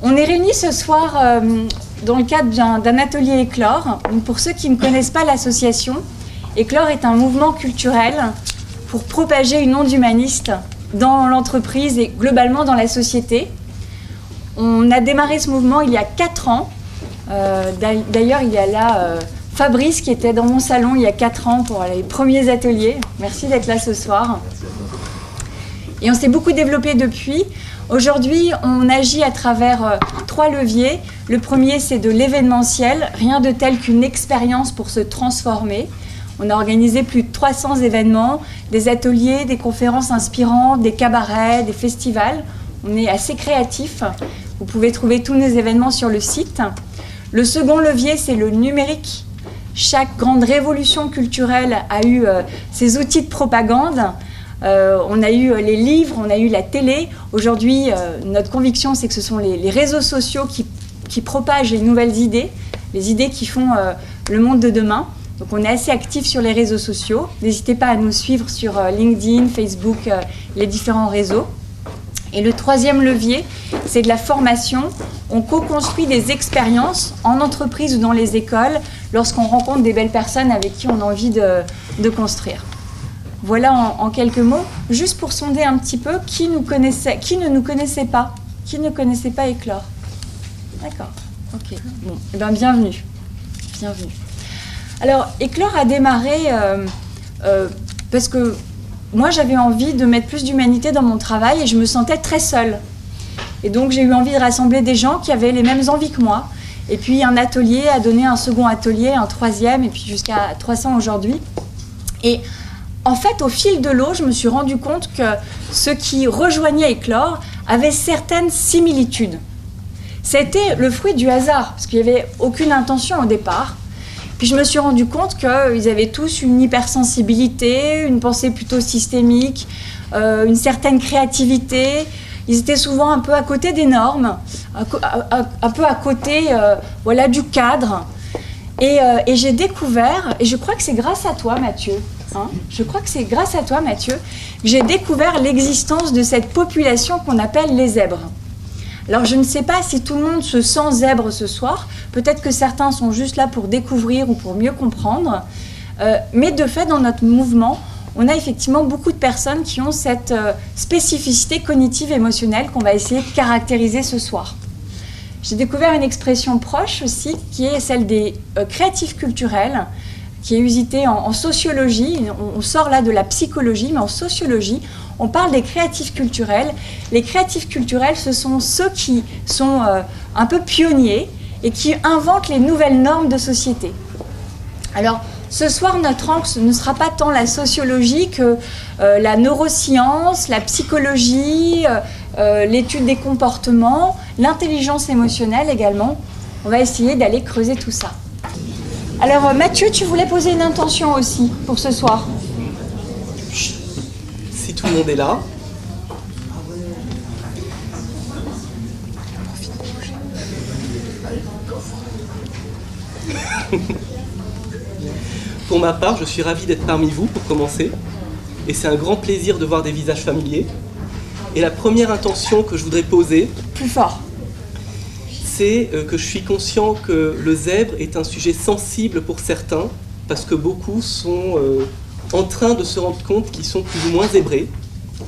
On est réunis ce soir dans le cadre d'un atelier Éclore. Donc pour ceux qui ne connaissent pas l'association, Éclore est un mouvement culturel pour propager une onde humaniste dans l'entreprise et globalement dans la société. On a démarré ce mouvement il y a 4 ans. D'ailleurs, il y a là Fabrice qui était dans mon salon il y a 4 ans pour les premiers ateliers. Merci d'être là ce soir. Et on s'est beaucoup développé depuis. Aujourd'hui, on agit à travers 3 leviers. Le premier, c'est de l'événementiel, rien de tel qu'une expérience pour se transformer. On a organisé plus de 300 événements, des ateliers, des conférences inspirantes, des cabarets, des festivals. On est assez créatifs. Vous pouvez trouver tous nos événements sur le site. Le second levier, c'est le numérique. Chaque grande révolution culturelle a eu ses outils de propagande. On a eu les livres, on a eu la télé. Aujourd'hui, notre conviction, c'est que ce sont les réseaux sociaux qui propagent les nouvelles idées, les idées qui font le monde de demain. Donc on est assez actifs sur les réseaux sociaux. N'hésitez pas à nous suivre sur LinkedIn, Facebook, les différents réseaux. Et le troisième levier, c'est de la formation. On co-construit des expériences en entreprise ou dans les écoles lorsqu'on rencontre des belles personnes avec qui on a envie de construire. Voilà en quelques mots, juste pour sonder un petit peu qui ne nous connaissait pas Éclore. D'accord, ok. Bon, eh bien, bienvenue. Bienvenue. Alors, Éclore a démarré parce que moi, j'avais envie de mettre plus d'humanité dans mon travail et je me sentais très seule. Et donc, j'ai eu envie de rassembler des gens qui avaient les mêmes envies que moi. Et puis, un atelier a donné un second atelier, un troisième, et puis jusqu'à 300 aujourd'hui. Et en fait, au fil de l'eau, je me suis rendu compte que ceux qui rejoignaient Éclore avaient certaines similitudes. C'était le fruit du hasard, parce qu'il n'y avait aucune intention au départ. Puis je me suis rendu compte qu'ils avaient tous une hypersensibilité, une pensée plutôt systémique, une certaine créativité. Ils étaient souvent un peu à côté des normes, un peu à côté voilà, du cadre. Et j'ai découvert, et je crois que c'est grâce à toi, Mathieu, je crois que c'est grâce à toi, Mathieu, que j'ai découvert l'existence de cette population qu'on appelle les zèbres. Alors, je ne sais pas si tout le monde se sent zèbre ce soir. Peut-être que certains sont juste là pour découvrir ou pour mieux comprendre. Mais de fait, dans notre mouvement, on a effectivement beaucoup de personnes qui ont cette spécificité cognitive émotionnelle qu'on va essayer de caractériser ce soir. J'ai découvert une expression proche aussi, qui est celle des créatifs culturels, qui est usitée en sociologie. On sort là de la psychologie, mais en sociologie, on parle des créatifs culturels. Les créatifs culturels, ce sont ceux qui sont un peu pionniers et qui inventent les nouvelles normes de société. Alors, ce soir, notre angle ne sera pas tant la sociologie que la neuroscience, la psychologie, l'étude des comportements, l'intelligence émotionnelle également. On va essayer d'aller creuser tout ça. Alors, Mathieu, tu voulais poser une intention aussi pour ce soir. Si tout le monde est là. Pour ma part, je suis ravi d'être parmi vous pour commencer. Et c'est un grand plaisir de voir des visages familiers. Et la première intention que je voudrais poser, plus fort, c'est que je suis conscient que le zèbre est un sujet sensible pour certains, parce que beaucoup sont en train de se rendre compte qu'ils sont plus ou moins zébrés.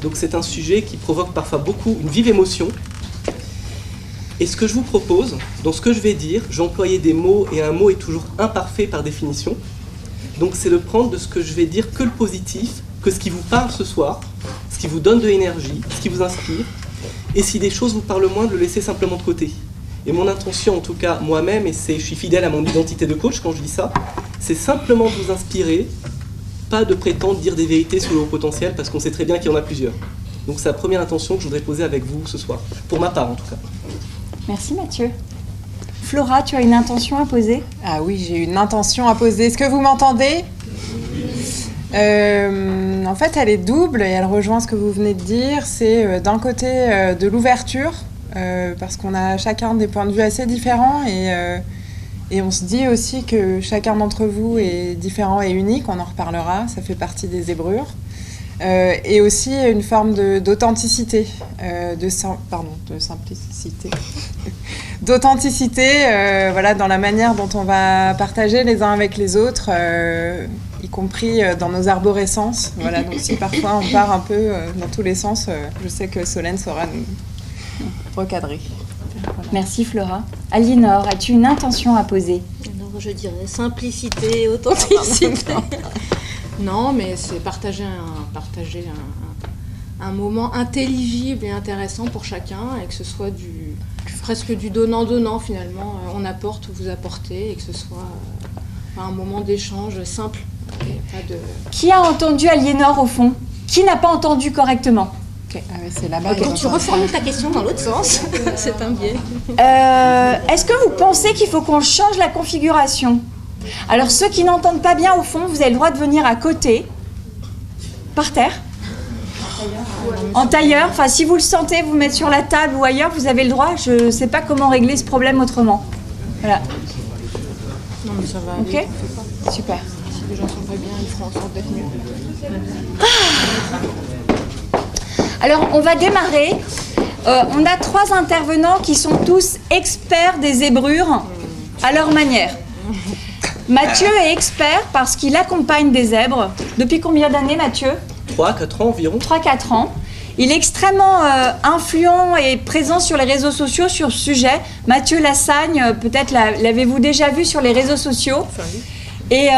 Donc c'est un sujet qui provoque parfois une vive émotion. Et ce que je vous propose, dans ce que je vais dire, j'ai employé des mots, et un mot est toujours imparfait par définition. Donc c'est de prendre de ce que je vais dire que le positif, que ce qui vous parle ce soir, ce qui vous donne de l'énergie, ce qui vous inspire. Et si des choses vous parlent moins, de le laisser simplement de côté. Et mon intention, en tout cas moi-même, et je suis fidèle à mon identité de coach quand je dis ça, c'est simplement de vous inspirer, pas de prétendre dire des vérités sur le haut potentiel, parce qu'on sait très bien qu'il y en a plusieurs. Donc c'est la première intention que je voudrais poser avec vous ce soir, pour ma part en tout cas. Merci Mathieu. Flora, tu as une intention à poser ? Ah oui, j'ai une intention à poser. Est-ce que vous m'entendez ? En fait, elle est double et elle rejoint ce que vous venez de dire. C'est d'un côté de l'ouverture, parce qu'on a chacun des points de vue assez différents et on se dit aussi que chacun d'entre vous est différent et unique. On en reparlera, ça fait partie des zébrures. et aussi une forme d'authenticité, de simplicité, d'authenticité, voilà, dans la manière dont on va partager les uns avec les autres, y compris dans nos arborescences. Voilà, donc si parfois on part un peu dans tous les sens, je sais que Solène saura nous recadrer. Voilà. Merci Flora. Aliénor, as-tu une intention à poser? Alors je dirais simplicité, authenticité. Non, mais c'est partager un moment intelligible et intéressant pour chacun, et que ce soit presque du donnant-donnant finalement. On apporte, vous apportez, et que ce soit un moment d'échange simple. Pas de... Qui a entendu Aliénor au fond? Qui n'a pas entendu correctement? Okay. Ah oui, c'est là-bas. Quand tu reformules ta question dans l'autre sens, c'est un biais. Est-ce que vous pensez qu'il faut qu'on change la configuration? Alors ceux qui n'entendent pas bien au fond, vous avez le droit de venir à côté, par terre, en tailleur. Enfin, si vous le sentez, vous mettre sur la table ou ailleurs, vous avez le droit. Je ne sais pas comment régler ce problème autrement. Voilà. Non, mais ça va. Ok. Super. Si les gens sont pas bien, ils feront en sorte d'être mieux. Alors, on va démarrer. On a 3 intervenants qui sont tous experts des zébrures à leur manière. Mathieu est expert parce qu'il accompagne des zèbres. Depuis combien d'années, Mathieu? 3-4 ans environ. 3-4 ans. Il est extrêmement influent et présent sur les réseaux sociaux sur ce sujet. Mathieu Lassagne, peut-être l'avez-vous déjà vu sur les réseaux sociaux. Et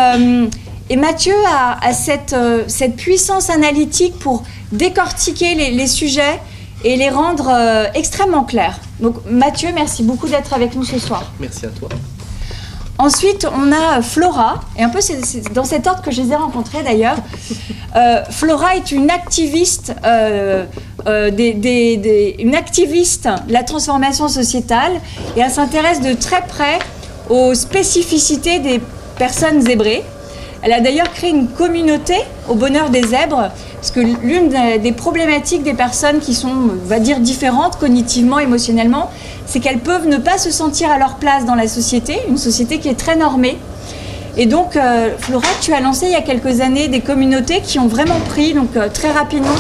Mathieu a cette puissance analytique pour décortiquer les sujets et les rendre extrêmement clairs. Donc Mathieu, merci beaucoup d'être avec nous ce soir. Merci à toi. Ensuite, on a Flora, et un peu c'est dans cet ordre que je les ai rencontrés d'ailleurs. Flora est une activiste, une activiste de la transformation sociétale, et elle s'intéresse de très près aux spécificités des personnes zébrées. Elle a d'ailleurs créé une communauté au bonheur des zèbres, parce que l'une des problématiques des personnes qui sont, on va dire, différentes cognitivement, émotionnellement, c'est qu'elles peuvent ne pas se sentir à leur place dans la société, une société qui est très normée. Et donc, Flora, tu as lancé il y a quelques années des communautés qui ont vraiment pris, donc très rapidement,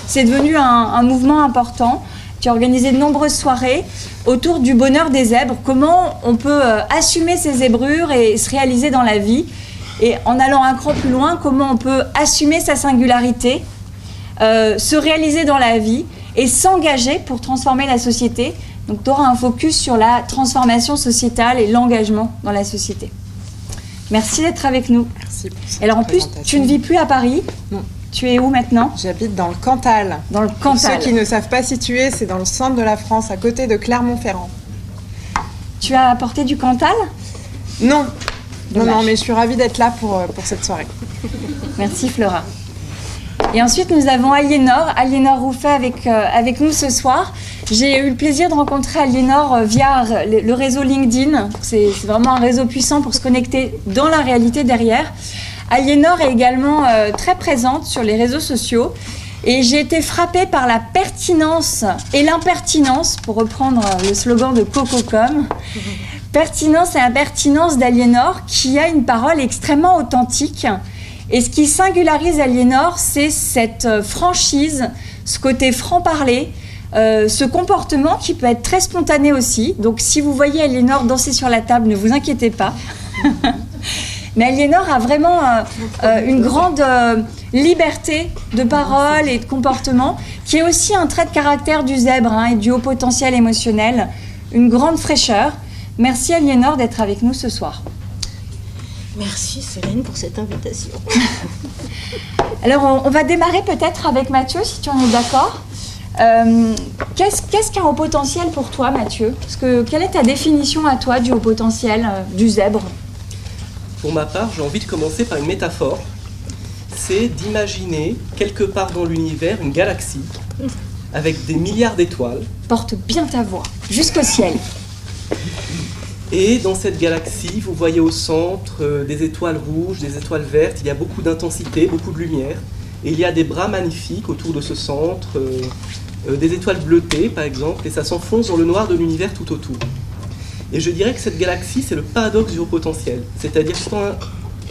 c'est devenu un mouvement important. Tu as organisé de nombreuses soirées autour du bonheur des zèbres, comment on peut assumer ses zébrures et se réaliser dans la vie. Et en allant un cran plus loin, comment on peut assumer sa singularité, se réaliser dans la vie et s'engager pour transformer la société. Donc tu auras un focus sur la transformation sociétale et l'engagement dans la société. Merci d'être avec nous. Merci pour cette Alors en plus, tu ne vis plus à Paris. Non. Tu es où maintenant? J'habite dans le Cantal. Dans le Pour Cantal. ceux qui ne savent pas situer, c'est dans le centre de la France, à côté de Clermont-Ferrand. Tu as apporté du Cantal? Non. Dommage. Non, mais je suis ravie d'être là pour cette soirée. Merci Flora. Et ensuite, nous avons Aliénor Rouffet avec nous ce soir. J'ai eu le plaisir de rencontrer Aliénor via le réseau LinkedIn. C'est vraiment un réseau puissant pour se connecter dans la réalité derrière. Aliénor est également très présente sur les réseaux sociaux. Et j'ai été frappée par la pertinence et l'impertinence, pour reprendre le slogan de Cococom. Pertinence et impertinence d'Aliénor, qui a une parole extrêmement authentique. Et ce qui singularise Aliénor, c'est cette franchise, ce côté franc-parler, ce comportement qui peut être très spontané aussi. Donc si vous voyez Aliénor danser sur la table, ne vous inquiétez pas. Mais Aliénor a vraiment une grande liberté de parole et de comportement, qui est aussi un trait de caractère du zèbre et du haut potentiel émotionnel, une grande fraîcheur. Merci Aliénor d'être avec nous ce soir. Merci Solène pour cette invitation. Alors on va démarrer peut-être avec Mathieu, si tu en es d'accord. Qu'est-ce qu'un haut potentiel pour toi, Mathieu? Quelle est ta définition à toi du haut potentiel du zèbre? Pour ma part, j'ai envie de commencer par une métaphore. C'est d'imaginer quelque part dans l'univers une galaxie avec des milliards d'étoiles. Porte bien ta voix, jusqu'au ciel. Et dans cette galaxie, vous voyez au centre des étoiles rouges, des étoiles vertes, il y a beaucoup d'intensité, beaucoup de lumière. Et il y a des bras magnifiques autour de ce centre, des étoiles bleutées par exemple, et ça s'enfonce dans le noir de l'univers tout autour. Et je dirais que cette galaxie, c'est le paradoxe du haut potentiel. C'est-à-dire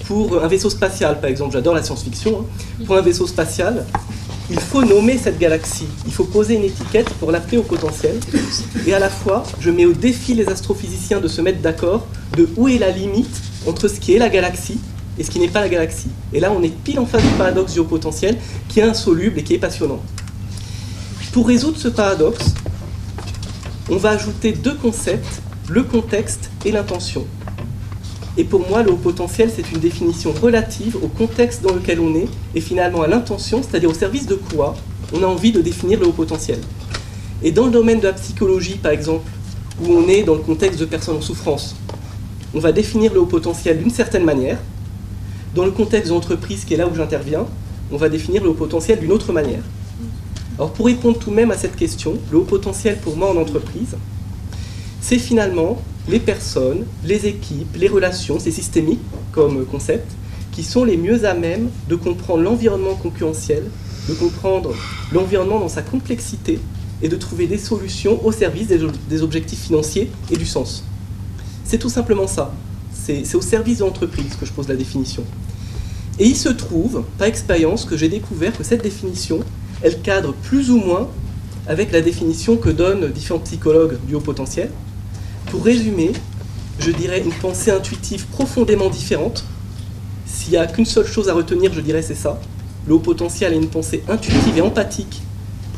pour un vaisseau spatial, par exemple, j'adore la science-fiction, pour un vaisseau spatial, il faut nommer cette galaxie, il faut poser une étiquette pour l'appeler au potentiel, et à la fois, je mets au défi les astrophysiciens de se mettre d'accord de où est la limite entre ce qui est la galaxie et ce qui n'est pas la galaxie. Et là, on est pile en face du paradoxe du haut potentiel, qui est insoluble et qui est passionnant. Pour résoudre ce paradoxe, on va ajouter deux concepts, le contexte et l'intention. Et pour moi, le haut potentiel, c'est une définition relative au contexte dans lequel on est, et finalement à l'intention, c'est-à-dire au service de quoi on a envie de définir le haut potentiel. Et dans le domaine de la psychologie, par exemple, où on est dans le contexte de personnes en souffrance, on va définir le haut potentiel d'une certaine manière. Dans le contexte d'entreprise, qui est là où j'interviens, on va définir le haut potentiel d'une autre manière. Alors pour répondre tout de même à cette question, le haut potentiel pour moi en entreprise, c'est finalement les personnes, les équipes, les relations, c'est systémique comme concept, qui sont les mieux à même de comprendre l'environnement concurrentiel, de comprendre l'environnement dans sa complexité et de trouver des solutions au service des objectifs financiers et du sens. C'est tout simplement ça. C'est au service de l'entreprise que je pose la définition. Et il se trouve, par expérience, que j'ai découvert que cette définition, elle cadre plus ou moins avec la définition que donnent différents psychologues du haut potentiel. Pour résumer, je dirais une pensée intuitive profondément différente. S'il n'y a qu'une seule chose à retenir, je dirais c'est ça. Le haut potentiel est une pensée intuitive et empathique,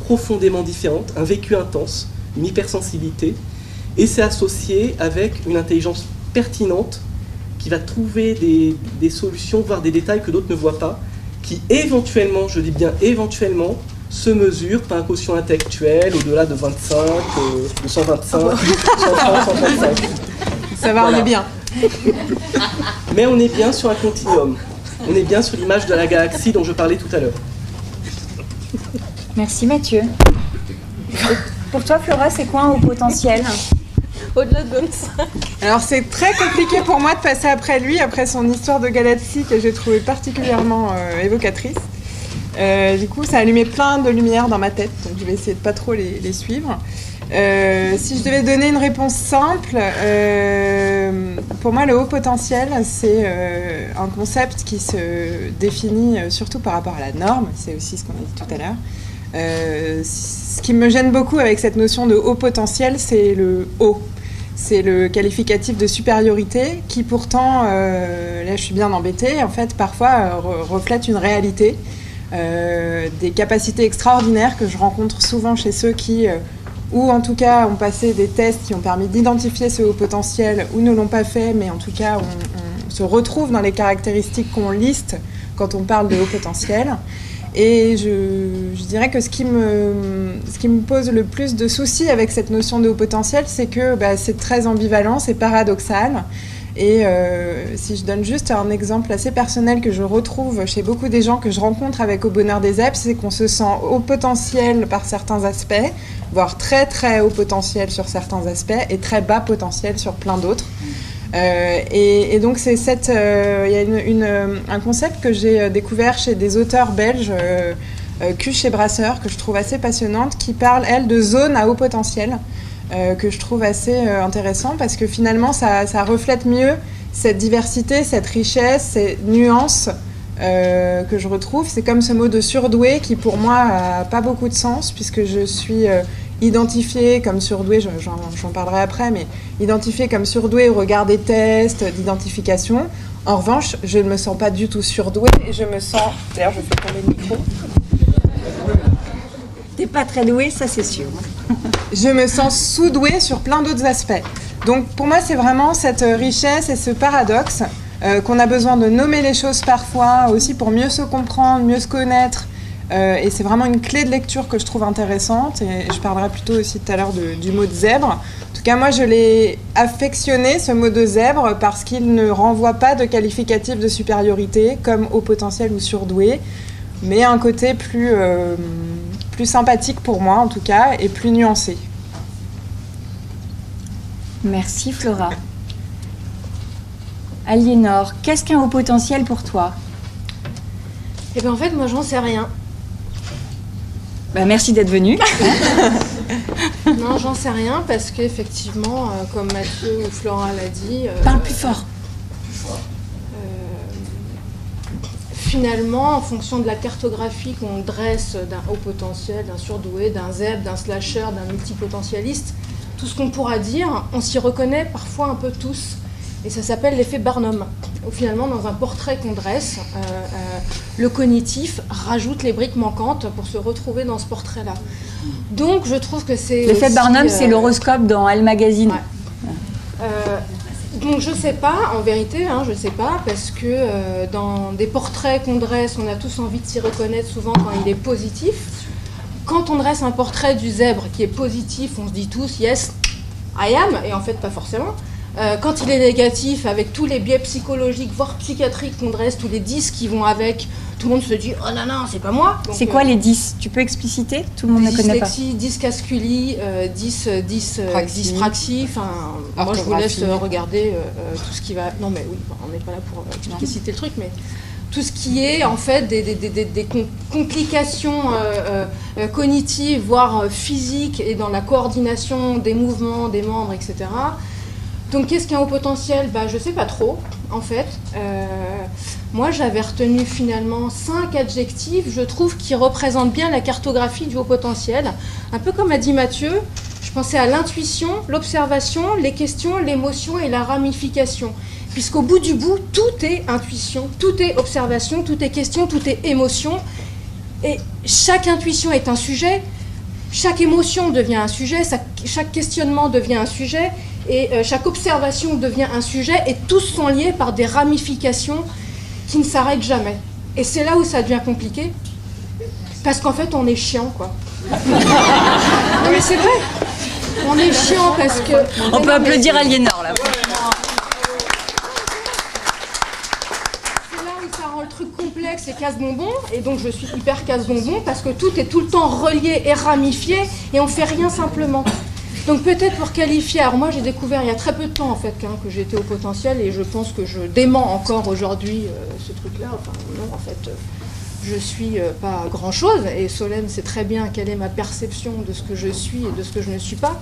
profondément différente, un vécu intense, une hypersensibilité, et c'est associé avec une intelligence pertinente qui va trouver des solutions, voire des détails que d'autres ne voient pas, qui éventuellement, je dis bien éventuellement, se mesure par un quotient intellectuel au-delà de 25, de 125, 130, 135. Ça va, voilà. On est bien. Mais on est bien sur un continuum. On est bien sur l'image de la galaxie dont je parlais tout à l'heure. Merci Mathieu. Pour toi, Flora, c'est quoi un haut potentiel ? Au-delà de 25. Alors c'est très compliqué pour moi de passer après lui, après son histoire de galaxie que j'ai trouvée particulièrement évocatrice. Du coup, ça a allumé plein de lumières dans ma tête, donc je vais essayer de pas trop les suivre. Si je devais donner une réponse simple, pour moi, le haut potentiel, c'est un concept qui se définit surtout par rapport à la norme, c'est aussi ce qu'on a dit tout à l'heure. Ce qui me gêne beaucoup avec cette notion de haut potentiel, c'est le haut. C'est le qualificatif de supériorité qui pourtant, là je suis bien embêtée, en fait parfois reflète une réalité, des capacités extraordinaires que je rencontre souvent chez ceux qui, ou en tout cas ont passé des tests qui ont permis d'identifier ce haut potentiel ou ne l'ont pas fait, mais en tout cas on se retrouve dans les caractéristiques qu'on liste quand on parle de haut potentiel. Et je dirais que ce qui me pose le plus de soucis avec cette notion de haut potentiel, c'est que c'est très ambivalent, c'est paradoxal. Et si je donne juste un exemple assez personnel que je retrouve chez beaucoup des gens que je rencontre avec Au Bonheur des Zèbres, c'est qu'on se sent haut potentiel par certains aspects, voire très très haut potentiel sur certains aspects, et très bas potentiel sur plein d'autres. Et donc c'est il y a un concept que j'ai découvert chez des auteurs belges, Cuche et Brasseur, que je trouve assez passionnante, qui parle, elle, de zones à haut potentiel, que je trouve assez intéressant, parce que finalement ça reflète mieux cette diversité, cette richesse, ces nuances que je retrouve. C'est comme ce mot de surdoué qui pour moi a pas beaucoup de sens, puisque je suis identifiée comme surdouée, j'en parlerai après, mais identifiée comme surdouée au regard des tests d'identification. En revanche, je ne me sens pas du tout surdouée et je me sens... D'ailleurs, je fais tomber le micro. T'es pas très douée, ça c'est sûr. Je me sens sous-douée sur plein d'autres aspects. Donc pour moi, c'est vraiment cette richesse et ce paradoxe qu'on a besoin de nommer les choses parfois, aussi pour mieux se comprendre, mieux se connaître. Et c'est vraiment une clé de lecture que je trouve intéressante. Et je parlerai plutôt aussi tout à l'heure du mot de zèbre. En tout cas, moi, je l'ai affectionné, ce mot de zèbre, parce qu'il ne renvoie pas de qualificatif de supériorité, comme haut potentiel ou surdoué, mais un côté plus sympathique pour moi, en tout cas, et plus nuancé. Merci, Flora. Aliénor, qu'est-ce qu'un haut potentiel pour toi ? Eh bien, en fait, moi, j'en sais rien. Merci d'être venue. Non, j'en sais rien parce qu'effectivement, comme Mathieu ou Flora l'a dit... Parle plus fort. finalement, en fonction de la cartographie qu'on dresse d'un haut potentiel, d'un surdoué, d'un zèbre, d'un slasher, d'un multipotentialiste, tout ce qu'on pourra dire, on s'y reconnaît parfois un peu tous. Et ça s'appelle l'effet Barnum, où finalement, dans un portrait qu'on dresse, le cognitif rajoute les briques manquantes pour se retrouver dans ce portrait-là. Donc, je trouve que c'est L'effet aussi, Barnum, c'est l'horoscope dans Elle Magazine. Ouais. Donc, je sais pas, en vérité, je sais pas, parce que dans des portraits qu'on dresse, on a tous envie de s'y reconnaître souvent quand il est positif. Quand on dresse un portrait du zèbre qui est positif, on se dit tous « yes, I am », et en fait, pas forcément. Quand il est négatif, avec tous les biais psychologiques, voire psychiatriques qu'on dresse, tous les 10 qui vont avec, tout le monde se dit « oh non, c'est pas moi ». C'est quoi les 10 ? Tu peux expliciter ? Tout le monde ne connaît pas. Dyslexie, dyscalculie, dyspraxie, moi je vous laisse regarder tout ce qui va... Non mais oui, on n'est pas là pour expliquer, citer le truc, mais tout ce qui est en fait des complications cognitives, voire physiques, et dans la coordination des mouvements, des membres, etc. Donc qu'est-ce qu'un haut potentiel ? Je ne sais pas trop, en fait. Moi, j'avais retenu finalement 5 adjectifs, je trouve, qui représentent bien la cartographie du haut potentiel. Un peu comme a dit Mathieu, je pensais à l'intuition, l'observation, les questions, l'émotion et la ramification. Puisqu'au bout du bout, tout est intuition, tout est observation, tout est question, tout est émotion. Et chaque intuition est un sujet, chaque émotion devient un sujet, chaque questionnement devient un sujet, et chaque observation devient un sujet, et tous sont liés par des ramifications qui ne s'arrêtent jamais. Et c'est là où ça devient compliqué, parce qu'en fait, on est chiant, quoi. Non, mais c'est vrai, on est chiant parce que... On peut applaudir Aliénor, là. Ça rend le truc complexe et casse-bonbon, et donc je suis hyper casse-bonbon parce que tout est tout le temps relié et ramifié et on fait rien simplement. Donc peut-être pour qualifier, alors moi j'ai découvert il y a très peu de temps en fait que j'étais au potentiel, et je pense que je dément encore aujourd'hui ce truc-là. Enfin non, en fait je suis pas grand-chose, et Solène sait très bien quelle est ma perception de ce que je suis et de ce que je ne suis pas.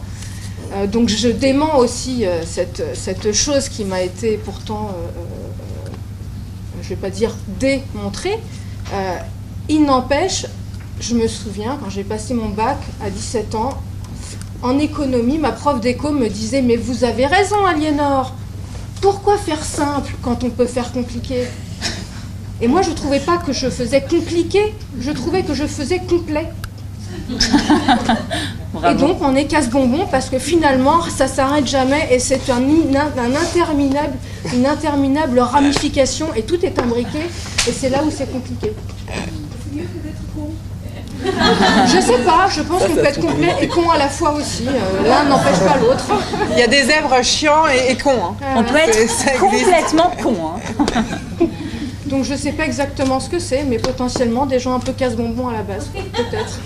Donc je dément aussi cette chose qui m'a été pourtant... je ne vais pas dire démontré, il n'empêche, je me souviens, quand j'ai passé mon bac à 17 ans, en économie, ma prof d'éco me disait « Mais vous avez raison, Aliénor, pourquoi faire simple quand on peut faire compliqué ?» Et moi, je ne trouvais pas que je faisais compliqué, je trouvais que je faisais complet. Et donc, on est casse-bonbon parce que finalement, ça ne s'arrête jamais, et c'est une interminable ramification, et tout est imbriqué, et c'est là où c'est compliqué. Je sais pas, je pense qu'on peut être complet et con à la fois aussi. L'un n'empêche pas l'autre. Il y a des zèbres chiants et cons. On peut être complètement con. Donc je sais pas exactement ce que c'est, mais potentiellement des gens un peu casse-bonbon à la base, peut-être.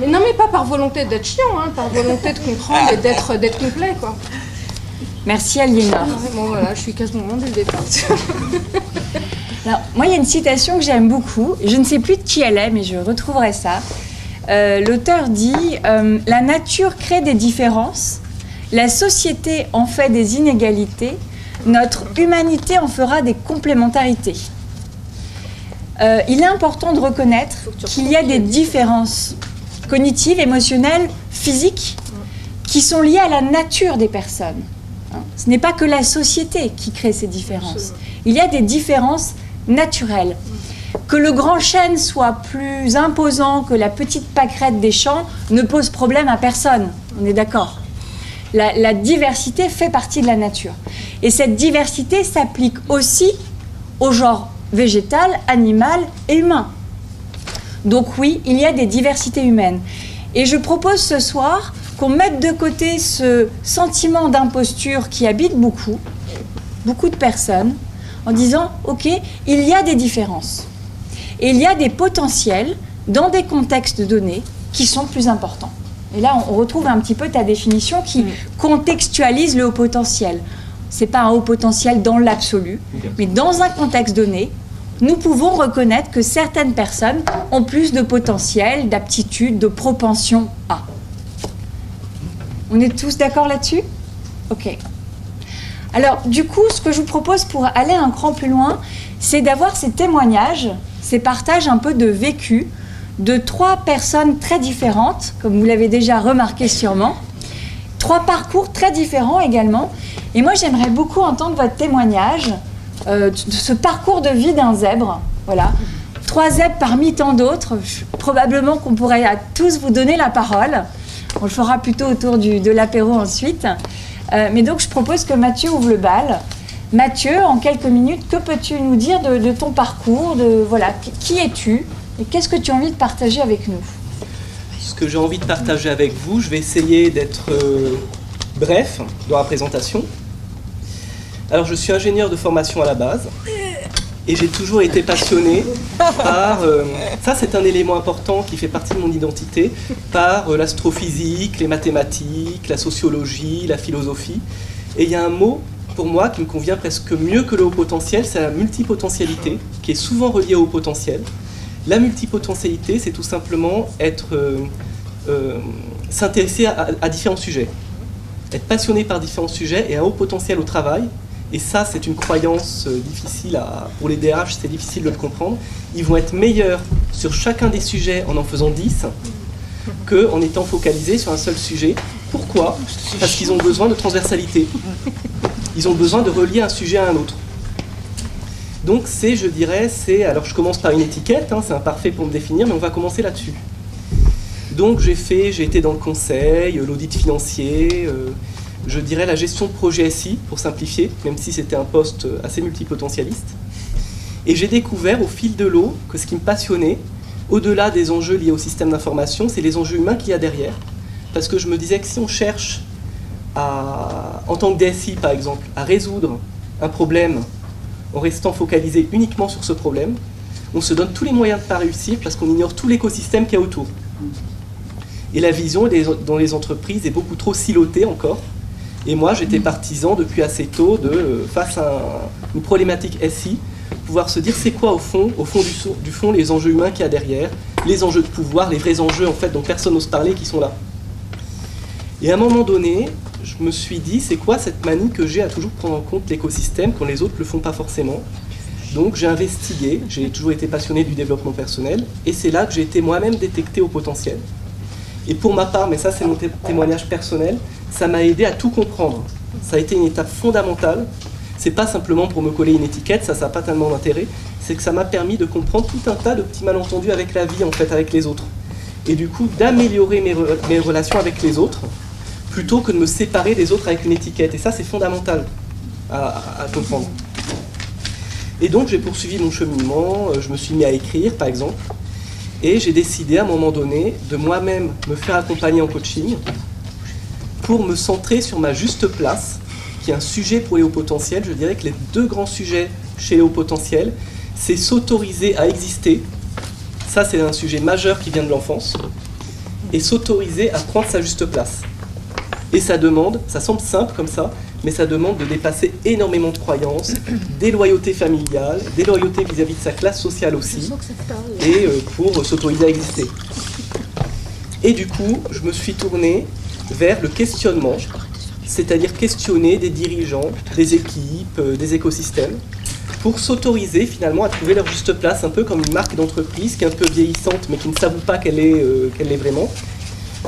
Mais non, mais pas par volonté d'être chiant, par volonté de comprendre et d'être complet, quoi. Merci Aliénor. Bon voilà, je suis casse-bonbon dès le départ. Alors, moi, il y a une citation que j'aime beaucoup. Je ne sais plus de qui elle est, mais je retrouverai ça. L'auteur dit « La nature crée des différences, la société en fait des inégalités, notre humanité en fera des complémentarités. » Il est important de reconnaître qu'il y a des différences cognitives, émotionnelles, physiques, qui sont liées à la nature des personnes. Ce n'est pas que la société qui crée ces différences. Il y a des différences naturelles. Que le grand chêne soit plus imposant que la petite pâquerette des champs ne pose problème à personne. On est d'accord. La diversité fait partie de la nature. Et cette diversité s'applique aussi au genre végétal, animal et humain. Donc oui, il y a des diversités humaines. Et je propose ce soir qu'on mette de côté ce sentiment d'imposture qui habite beaucoup de personnes, en disant « Ok, il y a des différences. Et il y a des potentiels dans des contextes donnés qui sont plus importants. » Et là, on retrouve un petit peu ta définition qui contextualise le haut potentiel. Ce n'est pas un haut potentiel dans l'absolu, mais dans un contexte donné, nous pouvons reconnaître que certaines personnes ont plus de potentiel, d'aptitude, de propension à. On est tous d'accord là-dessus ? Ok. Alors, du coup, ce que je vous propose pour aller un cran plus loin, c'est d'avoir ces témoignages, ces partages un peu de vécu de 3 personnes très différentes, comme vous l'avez déjà remarqué sûrement, 3 parcours très différents également. Et moi, j'aimerais beaucoup entendre votre témoignage de ce parcours de vie d'un zèbre. Voilà. 3 zèbres parmi tant d'autres. Probablement qu'on pourrait à tous vous donner la parole. On le fera plutôt autour de l'apéro ensuite. Mais donc, je propose que Mathieu ouvre le bal. Mathieu, en quelques minutes, que peux-tu nous dire de ton parcours, voilà, qui es-tu et qu'est-ce que tu as envie de partager avec nous? Ce que j'ai envie de partager avec vous, je vais essayer d'être bref dans la présentation. Alors, je suis ingénieur de formation à la base et j'ai toujours été passionné par, ça c'est un élément important qui fait partie de mon identité, par l'astrophysique, les mathématiques, la sociologie, la philosophie. Et il y a un mot pour moi qui me convient presque mieux que le haut potentiel, c'est la multipotentialité, qui est souvent reliée au haut potentiel. La multipotentialité, c'est tout simplement s'intéresser à différents sujets, être passionné par différents sujets et un haut potentiel au travail. Et ça, c'est une croyance difficile pour les DRH, c'est difficile de le comprendre. Ils vont être meilleurs sur chacun des sujets en faisant 10 qu'en étant focalisés sur un seul sujet. Pourquoi? Parce qu'ils ont besoin de transversalité. Ils ont besoin de relier un sujet à un autre. Donc je dirais, alors je commence par une étiquette, c'est imparfait pour me définir, mais on va commencer là-dessus. Donc j'ai été dans le conseil, l'audit financier, je dirais la gestion de projet SI, pour simplifier, même si c'était un poste assez multipotentialiste. Et j'ai découvert au fil de l'eau que ce qui me passionnait, au-delà des enjeux liés au système d'information, c'est les enjeux humains qu'il y a derrière. Parce que je me disais que si on cherche, en tant que DSI par exemple, à résoudre un problème en restant focalisé uniquement sur ce problème, on se donne tous les moyens de ne pas réussir parce qu'on ignore tout l'écosystème qu'il y a autour. Et la vision dans les entreprises est beaucoup trop silotée encore. Et moi, j'étais partisan depuis assez tôt face à une problématique SI, pouvoir se dire c'est quoi au fond du fond, les enjeux humains qu'il y a derrière, les enjeux de pouvoir, les vrais enjeux en fait dont personne n'ose parler qui sont là. Et à un moment donné, je me suis dit c'est quoi cette manie que j'ai à toujours prendre en compte l'écosystème quand les autres ne le font pas forcément. Donc j'ai investigué, j'ai toujours été passionné du développement personnel et c'est là que j'ai été moi-même détecté au potentiel. Et pour ma part, mais ça c'est mon témoignage personnel, ça m'a aidé à tout comprendre. Ça a été une étape fondamentale. C'est pas simplement pour me coller une étiquette, ça n'a pas tellement d'intérêt. C'est que ça m'a permis de comprendre tout un tas de petits malentendus avec la vie, en fait, avec les autres. Et du coup, d'améliorer mes relations avec les autres, plutôt que de me séparer des autres avec une étiquette. Et ça, c'est fondamental à comprendre. Et donc, j'ai poursuivi mon cheminement, je me suis mis à écrire, par exemple, et j'ai décidé, à un moment donné, de moi-même me faire accompagner en coaching, pour me centrer sur ma juste place, qui est un sujet pour les hauts potentiels. Je dirais que les 2 grands sujets chez les hauts potentiels, c'est s'autoriser à exister, ça c'est un sujet majeur qui vient de l'enfance, et s'autoriser à prendre sa juste place. Et ça demande, ça semble simple comme ça, mais ça demande de dépasser énormément de croyances, des loyautés familiales, des loyautés vis-à-vis de sa classe sociale aussi, et pour s'autoriser à exister. Et du coup, je me suis tourné vers le questionnement, c'est-à-dire questionner des dirigeants, des équipes, des écosystèmes, pour s'autoriser finalement à trouver leur juste place, un peu comme une marque d'entreprise qui est un peu vieillissante mais qui ne s'avoue pas qu'elle l'est vraiment,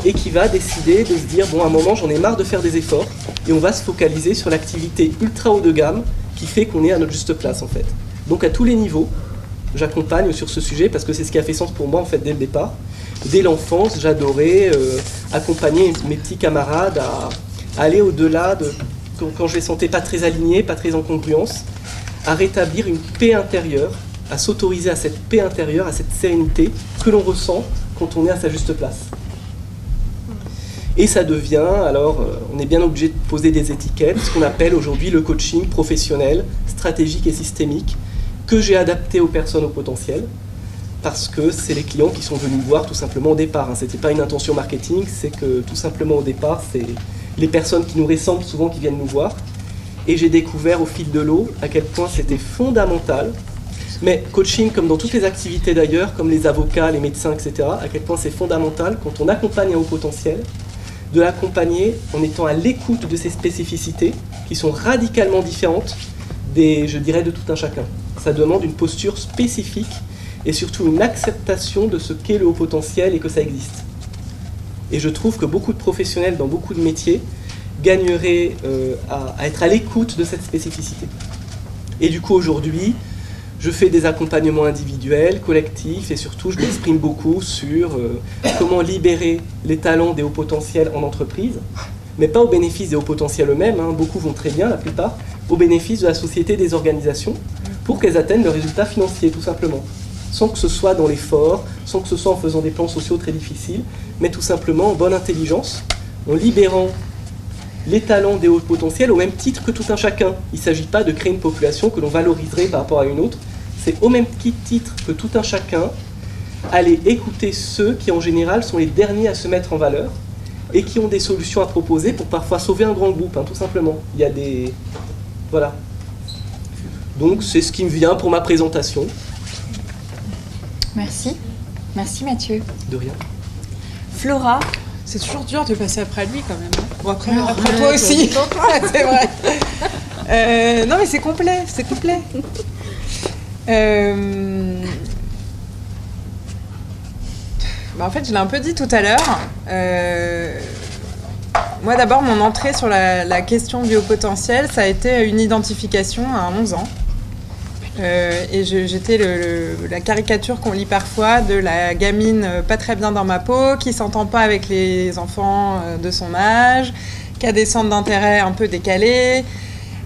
et qui va décider de se dire bon, à un moment j'en ai marre de faire des efforts, et on va se focaliser sur l'activité ultra haut de gamme qui fait qu'on est à notre juste place en fait. Donc à tous les niveaux, j'accompagne sur ce sujet parce que c'est ce qui a fait sens pour moi en fait dès le départ. Dès l'enfance, j'adorais accompagner mes petits camarades à aller au-delà de quand je les sentais pas très alignés, pas très en congruence, à rétablir une paix intérieure, à s'autoriser à cette paix intérieure, à cette sérénité que l'on ressent quand on est à sa juste place. Et ça devient, alors on est bien obligé de poser des étiquettes, ce qu'on appelle aujourd'hui le coaching professionnel, stratégique et systémique, que j'ai adapté aux personnes au potentiel, parce que c'est les clients qui sont venus me voir tout simplement au départ. Ce n'était pas une intention marketing, c'est que tout simplement au départ, c'est les personnes qui nous ressemblent souvent qui viennent nous voir. Et j'ai découvert au fil de l'eau à quel point c'était fondamental. Mais coaching, comme dans toutes les activités d'ailleurs, comme les avocats, les médecins, etc., à quel point c'est fondamental quand on accompagne un haut potentiel, de l'accompagner en étant à l'écoute de ses spécificités, qui sont radicalement différentes je dirais, de tout un chacun. ça demande une posture spécifique et surtout une acceptation de ce qu'est le haut potentiel et que ça existe. Et je trouve que beaucoup de professionnels dans beaucoup de métiers gagneraient à être à l'écoute de cette spécificité. Et du coup, aujourd'hui, je fais des accompagnements individuels, collectifs, et surtout, je m'exprime beaucoup sur comment libérer les talents des hauts potentiels en entreprise, mais pas au bénéfice des hauts potentiels eux-mêmes, hein. Beaucoup vont très bien, la plupart, au bénéfice de la société, des organisations, pour qu'elles atteignent le résultat financier, tout simplement. Sans que ce soit dans l'effort, sans que ce soit en faisant des plans sociaux très difficiles, mais tout simplement en bonne intelligence, en libérant les talents des hauts potentiels au même titre que tout un chacun. Il ne s'agit pas de créer une population que l'on valoriserait par rapport à une autre, c'est au même titre que tout un chacun, aller écouter ceux qui en général sont les derniers à se mettre en valeur et qui ont des solutions à proposer pour parfois sauver un grand groupe, hein, tout simplement. Il y a des... Voilà. Donc c'est ce qui me vient pour ma présentation. Merci. Merci Mathieu. De rien. Flora. C'est toujours dur de passer après lui quand même. Bon, après Non, toi aussi. C'est vrai. Non mais c'est complet, c'est complet. En fait, je l'ai un peu dit tout à l'heure. Moi, d'abord, mon entrée sur la question du haut potentiel, ça a été une identification à 11 ans. Et j'étais la caricature qu'on lit parfois de la gamine pas très bien dans ma peau, qui s'entend pas avec les enfants de son âge, qui a des centres d'intérêt un peu décalés,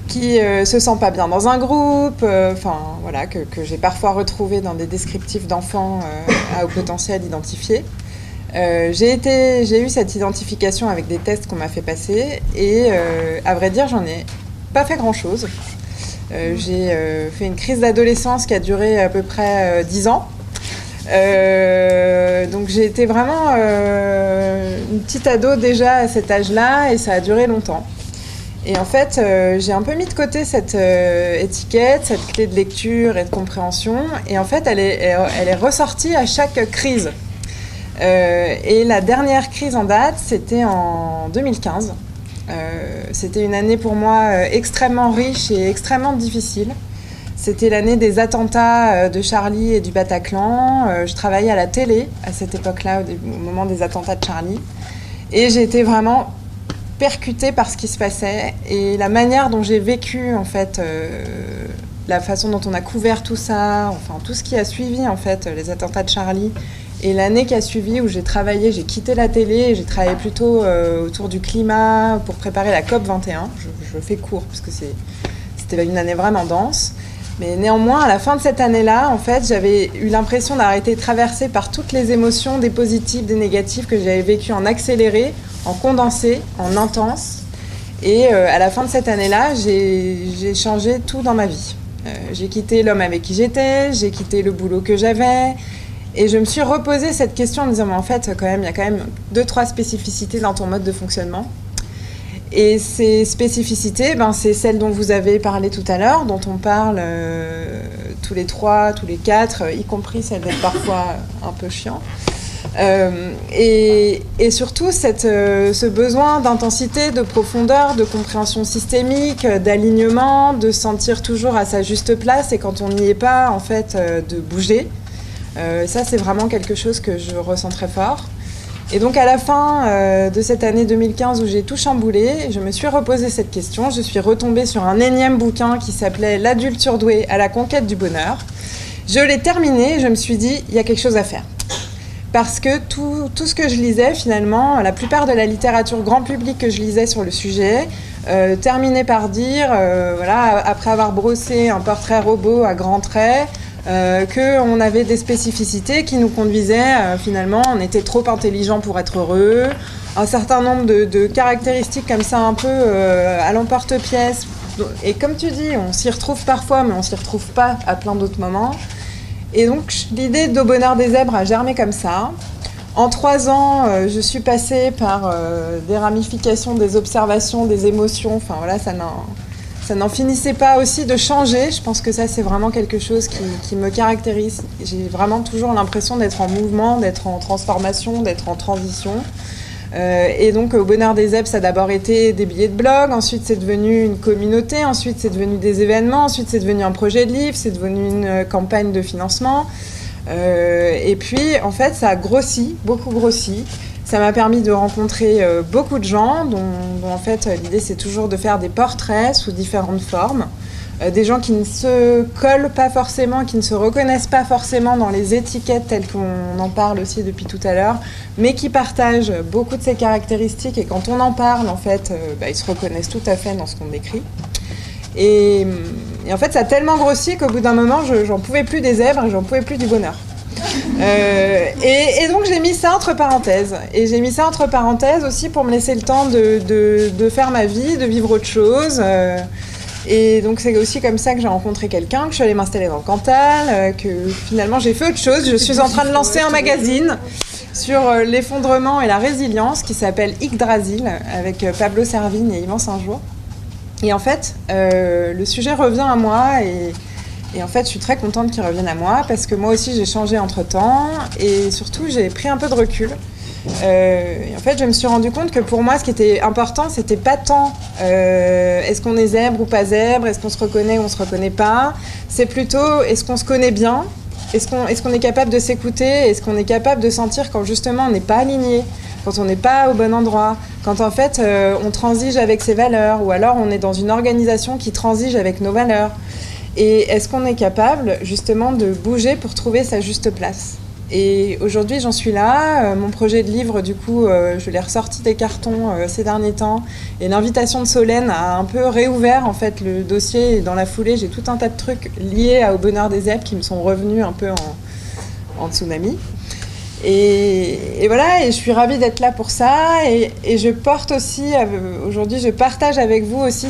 qui se sent pas bien dans un groupe, voilà, que j'ai parfois retrouvé dans des descriptifs d'enfants à haut potentiel identifiés. J'ai eu cette identification avec des tests qu'on m'a fait passer et à vrai dire, j'en ai pas fait grand-chose. J'ai fait une crise d'adolescence qui a duré à peu près 10 ans. Donc j'ai été vraiment une petite ado déjà à cet âge-là et ça a duré longtemps. Et en fait, j'ai un peu mis de côté cette étiquette, cette clé de lecture et de compréhension. Et en fait, elle est ressortie à chaque crise. Et la dernière crise en date, c'était en 2015. C'était une année pour moi extrêmement riche et extrêmement difficile. C'était l'année des attentats de Charlie et du Bataclan. Je travaillais à la télé à cette époque-là, au moment des attentats de Charlie. Et j'ai été vraiment percutée par ce qui se passait et la manière dont j'ai vécu, en fait, la façon dont on a couvert tout ça, enfin tout ce qui a suivi, en fait, les attentats de Charlie. Et l'année qui a suivi, où j'ai travaillé, j'ai quitté la télé, et j'ai travaillé plutôt autour du climat pour préparer la COP 21. Je fais court parce que c'était une année vraiment dense. Mais néanmoins, à la fin de cette année-là, en fait, j'avais eu l'impression d'avoir été traversée par toutes les émotions, des positifs, des négatifs, que j'avais vécues en accéléré, en condensé, en intense. Et à la fin de cette année-là, j'ai changé tout dans ma vie. J'ai quitté l'homme avec qui j'étais, j'ai quitté le boulot que j'avais. Et je me suis reposé cette question en me disant, mais en fait, il y a quand même 2-3 spécificités dans ton mode de fonctionnement. Et ces spécificités, c'est celles dont vous avez parlé tout à l'heure, dont on parle tous les 3, tous les 4, y compris celles d'être parfois un peu chiant. Et surtout, ce besoin d'intensité, de profondeur, de compréhension systémique, d'alignement, de se sentir toujours à sa juste place et quand on n'y est pas, en fait, de bouger. Ça, c'est vraiment quelque chose que je ressens très fort. Et donc, à la fin de cette année 2015 où j'ai tout chamboulé, je me suis reposé cette question. Je suis retombée sur un énième bouquin qui s'appelait « L'adulte surdoué à la conquête du bonheur ». Je l'ai terminé et je me suis dit « il y a quelque chose à faire ». Parce que tout ce que je lisais, finalement, la plupart de la littérature grand public que je lisais sur le sujet, terminait par dire, voilà, après avoir brossé un portrait robot à grands traits, qu'on avait des spécificités qui nous conduisaient, finalement, on était trop intelligent pour être heureux, un certain nombre de caractéristiques comme ça un peu à l'emporte-pièce. Et comme tu dis, on s'y retrouve parfois, mais on s'y retrouve pas à plein d'autres moments. Et donc, l'idée d'Au bonheur des zèbres a germé comme ça. En 3 ans, je suis passée par des ramifications, des observations, des émotions. Enfin, voilà, ça n'en finissait pas aussi de changer. Je pense que ça, c'est vraiment quelque chose qui me caractérise. J'ai vraiment toujours l'impression d'être en mouvement, d'être en transformation, d'être en transition. Et donc au Bonheur des Zèbres, ça a d'abord été des billets de blog, ensuite c'est devenu une communauté, ensuite c'est devenu des événements, ensuite c'est devenu un projet de livre, c'est devenu une campagne de financement. Et puis en fait ça a grossi, beaucoup grossi. Ça m'a permis de rencontrer beaucoup de gens dont en fait l'idée c'est toujours de faire des portraits sous différentes formes. Des gens qui ne se collent pas forcément, qui ne se reconnaissent pas forcément dans les étiquettes telles qu'on en parle aussi depuis tout à l'heure, mais qui partagent beaucoup de ces caractéristiques et quand on en parle, en fait, ils se reconnaissent tout à fait dans ce qu'on décrit. Et en fait, ça a tellement grossi qu'au bout d'un moment, j'en pouvais plus des zèbres et j'en pouvais plus du bonheur. Et donc j'ai mis ça entre parenthèses. Et j'ai mis ça entre parenthèses aussi pour me laisser le temps de faire ma vie, de vivre autre chose. Et donc c'est aussi comme ça que j'ai rencontré quelqu'un, que je suis allée m'installer dans le Cantal, que finalement j'ai fait autre chose. Je suis en train de lancer un magazine sur l'effondrement et la résilience qui s'appelle Yggdrasil avec Pablo Servigne et Yvan Saint-Jour. Et en fait, le sujet revient à moi et en fait je suis très contente qu'il revienne à moi parce que moi aussi j'ai changé entre-temps et surtout j'ai pris un peu de recul. Et en fait, je me suis rendu compte que pour moi, ce qui était important, c'était pas tant est-ce qu'on est zèbre ou pas zèbre, est-ce qu'on se reconnaît ou on se reconnaît pas. C'est plutôt est-ce qu'on se connaît bien, est-ce qu'on est capable de s'écouter, est-ce qu'on est capable de sentir quand justement on n'est pas aligné, quand on n'est pas au bon endroit, quand en fait on transige avec ses valeurs ou alors on est dans une organisation qui transige avec nos valeurs. Et est-ce qu'on est capable justement de bouger pour trouver sa juste place ? Et aujourd'hui, j'en suis là. Mon projet de livre, du coup, je l'ai ressorti des cartons ces derniers temps. Et l'invitation de Solène a un peu réouvert en fait le dossier. Et dans la foulée, j'ai tout un tas de trucs liés au Bonheur des Zèbres qui me sont revenus un peu en tsunami. Et voilà, et je suis ravie d'être là pour ça. Et je porte aussi, aujourd'hui, je partage avec vous aussi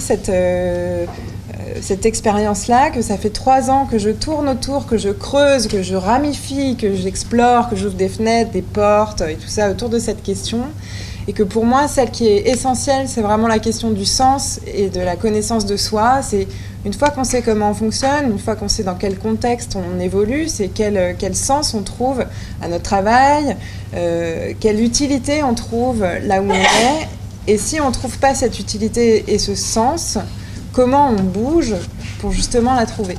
cette expérience-là, que ça fait 3 ans que je tourne autour, que je creuse, que je ramifie, que j'explore, que j'ouvre des fenêtres, des portes et tout ça autour de cette question. Et que pour moi, celle qui est essentielle, c'est vraiment la question du sens et de la connaissance de soi. C'est une fois qu'on sait comment on fonctionne, une fois qu'on sait dans quel contexte on évolue, c'est quel sens on trouve à notre travail, quelle utilité on trouve là où on est. Et si on ne trouve pas cette utilité et ce sens, comment on bouge pour justement la trouver.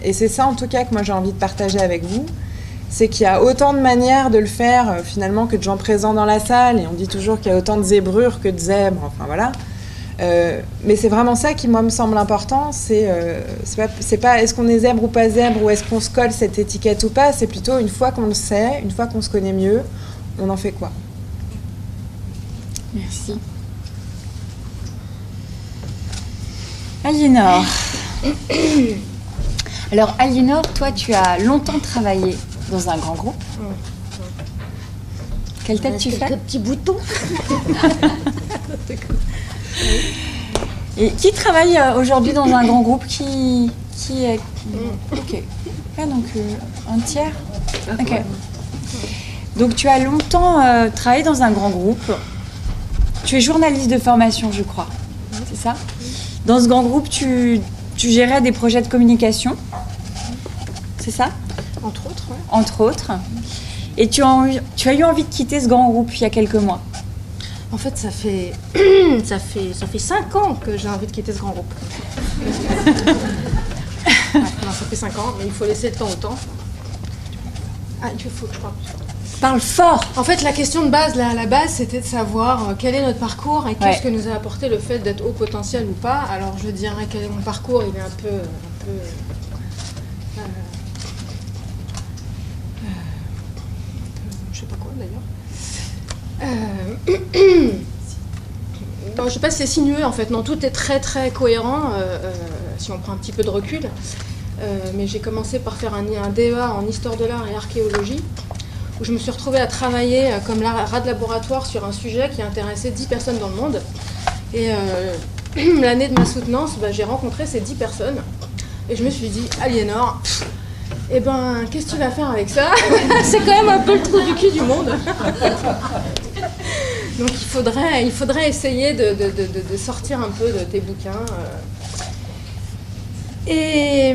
Et c'est ça en tout cas que moi j'ai envie de partager avec vous, c'est qu'il y a autant de manières de le faire finalement que de gens présents dans la salle, et on dit toujours qu'il y a autant de zébrures que de zèbres, enfin voilà. Mais c'est vraiment ça qui moi me semble important, c'est pas est-ce qu'on est zèbre ou pas zèbre, ou est-ce qu'on se colle cette étiquette ou pas, c'est plutôt une fois qu'on le sait, une fois qu'on se connaît mieux, on en fait quoi. Merci. Aliénor. Alors Aliénor, toi tu as longtemps travaillé dans un grand groupe. Quelle tête tu fais ? Quelques petits boutons. Et qui travaille aujourd'hui dans un grand groupe qui est... Ok. Ah, donc un tiers. Ok. Donc tu as longtemps travaillé dans un grand groupe. Tu es journaliste de formation, je crois. C'est ça ? Dans ce grand groupe, tu gérais des projets de communication, c'est ça ? Entre autres, ouais. Entre autres. Et tu as eu envie de quitter ce grand groupe il y a quelques mois. En fait, ça fait 5 ans que j'ai envie de quitter ce grand groupe. Ouais, non, ça fait 5 ans, mais il faut laisser le temps au temps. Ah, il faut que je parle. Parle fort. En fait, la question de base, là, à la base, c'était de savoir quel est notre parcours et qu'est-ce que nous a apporté le fait d'être haut potentiel ou pas. Alors, je dirais quel est mon parcours, il est un peu je sais pas quoi, d'ailleurs. Bon, je sais pas si c'est sinueux, en fait. Non, tout est très, très cohérent, si on prend un petit peu de recul. Mais j'ai commencé par faire un DEA en histoire de l'art et archéologie, où je me suis retrouvée à travailler comme rat de laboratoire sur un sujet qui intéressait 10 personnes dans le monde. Et l'année de ma soutenance, j'ai rencontré ces 10 personnes. Et je me suis dit, Aliénor, eh ben, qu'est-ce que tu vas faire avec ça? C'est quand même un peu le trou du cul du monde. Donc il faudrait essayer de sortir un peu de tes bouquins. Et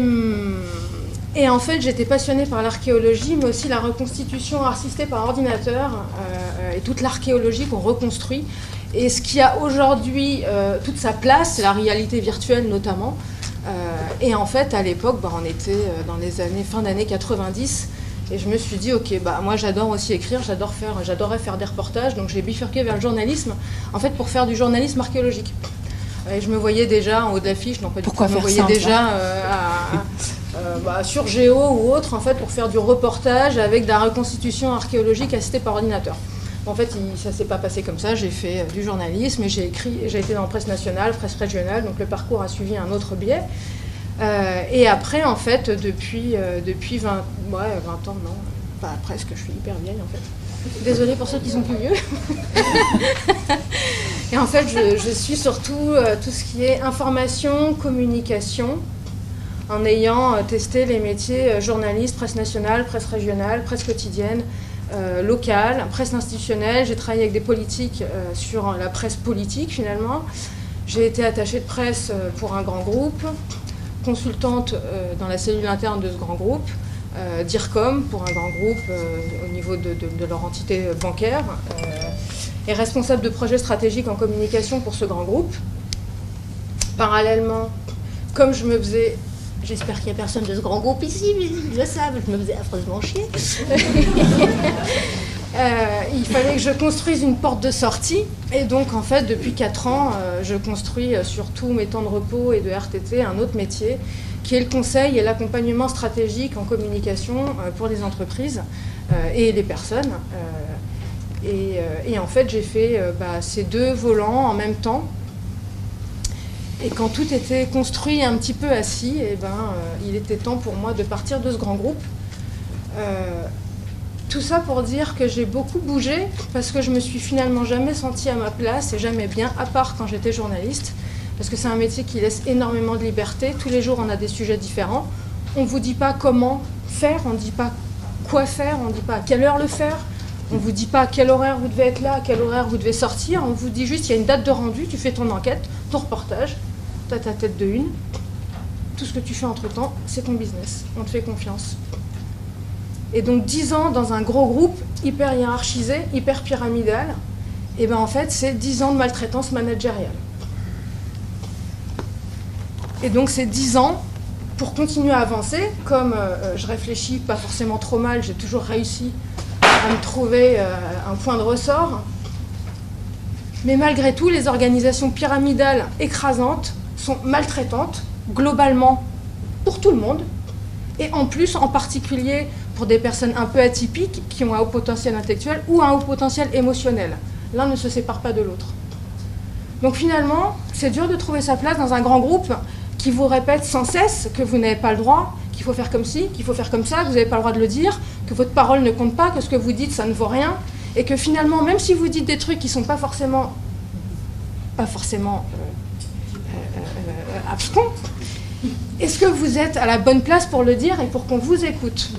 Et en fait, j'étais passionnée par l'archéologie, mais aussi la reconstitution assistée par ordinateur et toute l'archéologie qu'on reconstruit. Et ce qui a aujourd'hui toute sa place, c'est la réalité virtuelle notamment. Et en fait, à l'époque, on était dans les années, fin d'année 90, et je me suis dit, ok, moi j'adore aussi écrire, j'adorais faire des reportages, donc j'ai bifurqué vers le journalisme, en fait pour faire du journalisme archéologique. Et je me voyais déjà en haut de l'affiche, non pas du tout, je me voyais déjà sur Géo ou autre, en fait, pour faire du reportage avec de la reconstitution archéologique assistée par ordinateur. En fait, ça ne s'est pas passé comme ça, j'ai fait du journalisme et j'ai été dans la presse nationale, presse régionale, donc le parcours a suivi un autre biais. Et après, en fait, depuis 20 ans, non, pas presque, je suis hyper vieille en fait. Désolée pour ceux qui sont plus vieux. Et en fait, je suis surtout tout ce qui est information, communication, en ayant testé les métiers journaliste, presse nationale, presse régionale, presse quotidienne, locale, presse institutionnelle. J'ai travaillé avec des politiques sur la presse politique finalement. J'ai été attachée de presse pour un grand groupe, consultante dans la cellule interne de ce grand groupe, DIRCOM pour un grand groupe au niveau de leur entité bancaire, et responsable de projets stratégiques en communication pour ce grand groupe. Parallèlement, comme je me faisais, j'espère qu'il n'y a personne de ce grand groupe ici, mais ils le savent, je me faisais affreusement chier. Il fallait que je construise une porte de sortie, et donc en fait depuis 4 ans je construis sur tous mes temps de repos et de RTT un autre métier qui est le conseil et l'accompagnement stratégique en communication pour les entreprises et les personnes. Et en fait j'ai fait ces 2 volants en même temps, et quand tout était construit un petit peu assis, il était temps pour moi de partir de ce grand groupe. Tout ça pour dire que j'ai beaucoup bougé, parce que je me suis finalement jamais sentie à ma place et jamais bien, à part quand j'étais journaliste, parce que c'est un métier qui laisse énormément de liberté. Tous les jours, on a des sujets différents. On ne vous dit pas comment faire, on ne dit pas quoi faire, on ne dit pas à quelle heure le faire, on ne vous dit pas à quel horaire vous devez être là, à quel horaire vous devez sortir, on vous dit juste il y a une date de rendu, tu fais ton enquête, ton reportage, tu as ta tête de une. Tout ce que tu fais entre-temps, c'est ton business, on te fait confiance. Et donc 10 ans dans un gros groupe hyper hiérarchisé, hyper pyramidal, et en fait c'est 10 ans de maltraitance managériale. Et donc c'est 10 ans pour continuer à avancer, comme je réfléchis pas forcément trop mal, j'ai toujours réussi à me trouver un point de ressort. Mais malgré tout, les organisations pyramidales écrasantes sont maltraitantes, globalement, pour tout le monde, et en plus, en particulier, pour des personnes un peu atypiques qui ont un haut potentiel intellectuel ou un haut potentiel émotionnel. L'un ne se sépare pas de l'autre. Donc finalement, c'est dur de trouver sa place dans un grand groupe qui vous répète sans cesse que vous n'avez pas le droit, qu'il faut faire comme ci, qu'il faut faire comme ça, que vous n'avez pas le droit de le dire, que votre parole ne compte pas, que ce que vous dites, ça ne vaut rien, et que finalement, même si vous dites des trucs qui ne sont pas forcément abscons, est-ce que vous êtes à la bonne place pour le dire et pour qu'on vous écoute ?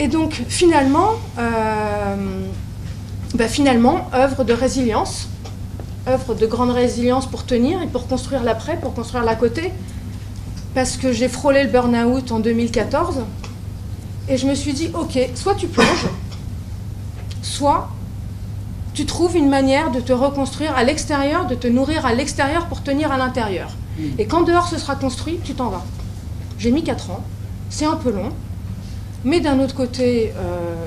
Et donc, finalement, œuvre de résilience, œuvre de grande résilience pour tenir et pour construire l'après, pour construire l'à côté, parce que j'ai frôlé le burn-out en 2014, et je me suis dit, ok, soit tu plonges, soit tu trouves une manière de te reconstruire à l'extérieur, de te nourrir à l'extérieur pour tenir à l'intérieur. Et quand dehors ce sera construit, tu t'en vas. J'ai mis 4 ans, c'est un peu long, mais d'un autre côté,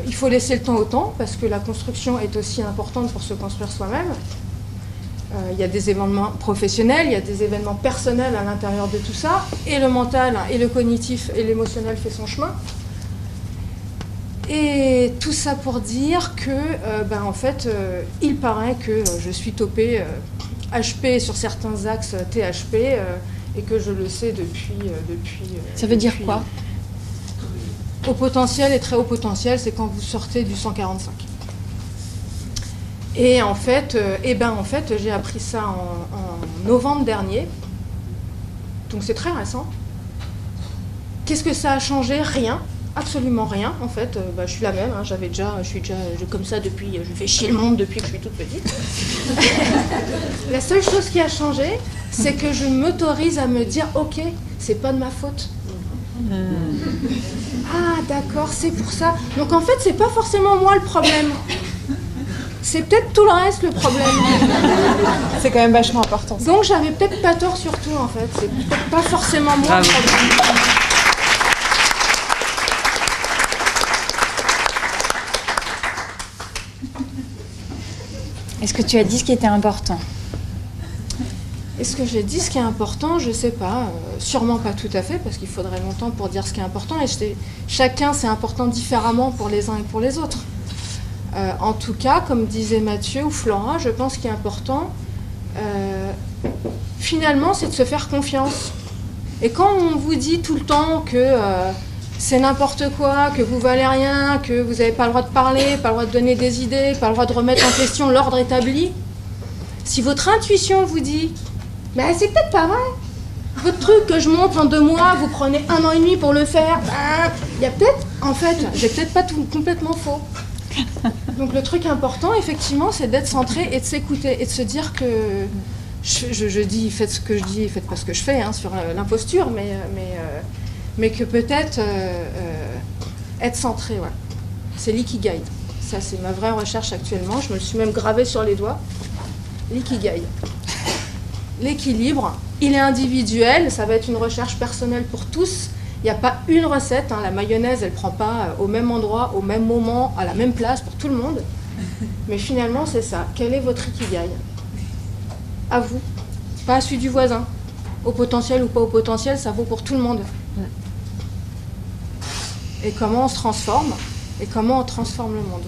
il faut laisser le temps au temps, parce que la construction est aussi importante pour se construire soi-même. Il y a des événements professionnels, il y a des événements personnels à l'intérieur de tout ça, et le mental, et le cognitif, et l'émotionnel fait son chemin. Et tout ça pour dire que, en fait, il paraît que je suis topée HP sur certains axes THP, et que je le sais depuis ça veut dire quoi ? Haut potentiel et très haut potentiel, c'est quand vous sortez du 145. Et en fait, j'ai appris ça en novembre dernier, donc c'est très récent. Qu'est-ce que ça a changé ? Rien. Absolument rien, en fait. Je suis la même, hein. Je suis déjà comme ça depuis, je fais chier le monde depuis que je suis toute petite. La seule chose qui a changé, c'est que je m'autorise à me dire, ok, c'est pas de ma faute. Ah, d'accord, c'est pour ça. Donc en fait, c'est pas forcément moi le problème. C'est peut-être tout le reste le problème. C'est quand même vachement important. Ça. Donc j'avais peut-être pas tort sur tout en fait. C'est peut-être pas forcément moi le problème. Est-ce que tu as dit ce qui était important? Est-ce que j'ai dit ce qui est important? Je sais pas. Sûrement pas tout à fait, parce qu'il faudrait longtemps pour dire ce qui est important. Et chacun, c'est important différemment pour les uns et pour les autres. En tout cas, comme disait Mathieu ou Flora, je pense qu'il est important, finalement, c'est de se faire confiance. Et quand on vous dit tout le temps que c'est n'importe quoi, que vous valez rien, que vous n'avez pas le droit de parler, pas le droit de donner des idées, pas le droit de remettre en question l'ordre établi, si votre intuition vous dit « Ben, c'est peut-être pas vrai, votre truc que je monte en 2 mois, vous prenez 1 an et demi pour le faire, ben, il y a peut-être, en fait, j'ai peut-être pas tout complètement faux. » Donc le truc important, effectivement, c'est d'être centré et de s'écouter et de se dire que je dis faites ce que je dis, faites pas ce que je fais sur l'imposture, mais que peut-être être centré, ouais. C'est l'ikigai. Ça, c'est ma vraie recherche actuellement. Je me le suis même gravé sur les doigts. L'ikigai. L'équilibre, il est individuel. Ça va être une recherche personnelle pour tous. Il n'y a pas une recette. La mayonnaise, elle ne prend pas au même endroit, au même moment, à la même place pour tout le monde. Mais finalement, c'est ça. Quel est votre ikigai? À vous. Pas à celui du voisin. Au potentiel ou pas au potentiel, ça vaut pour tout le monde. Et comment on se transforme, et comment on transforme le monde.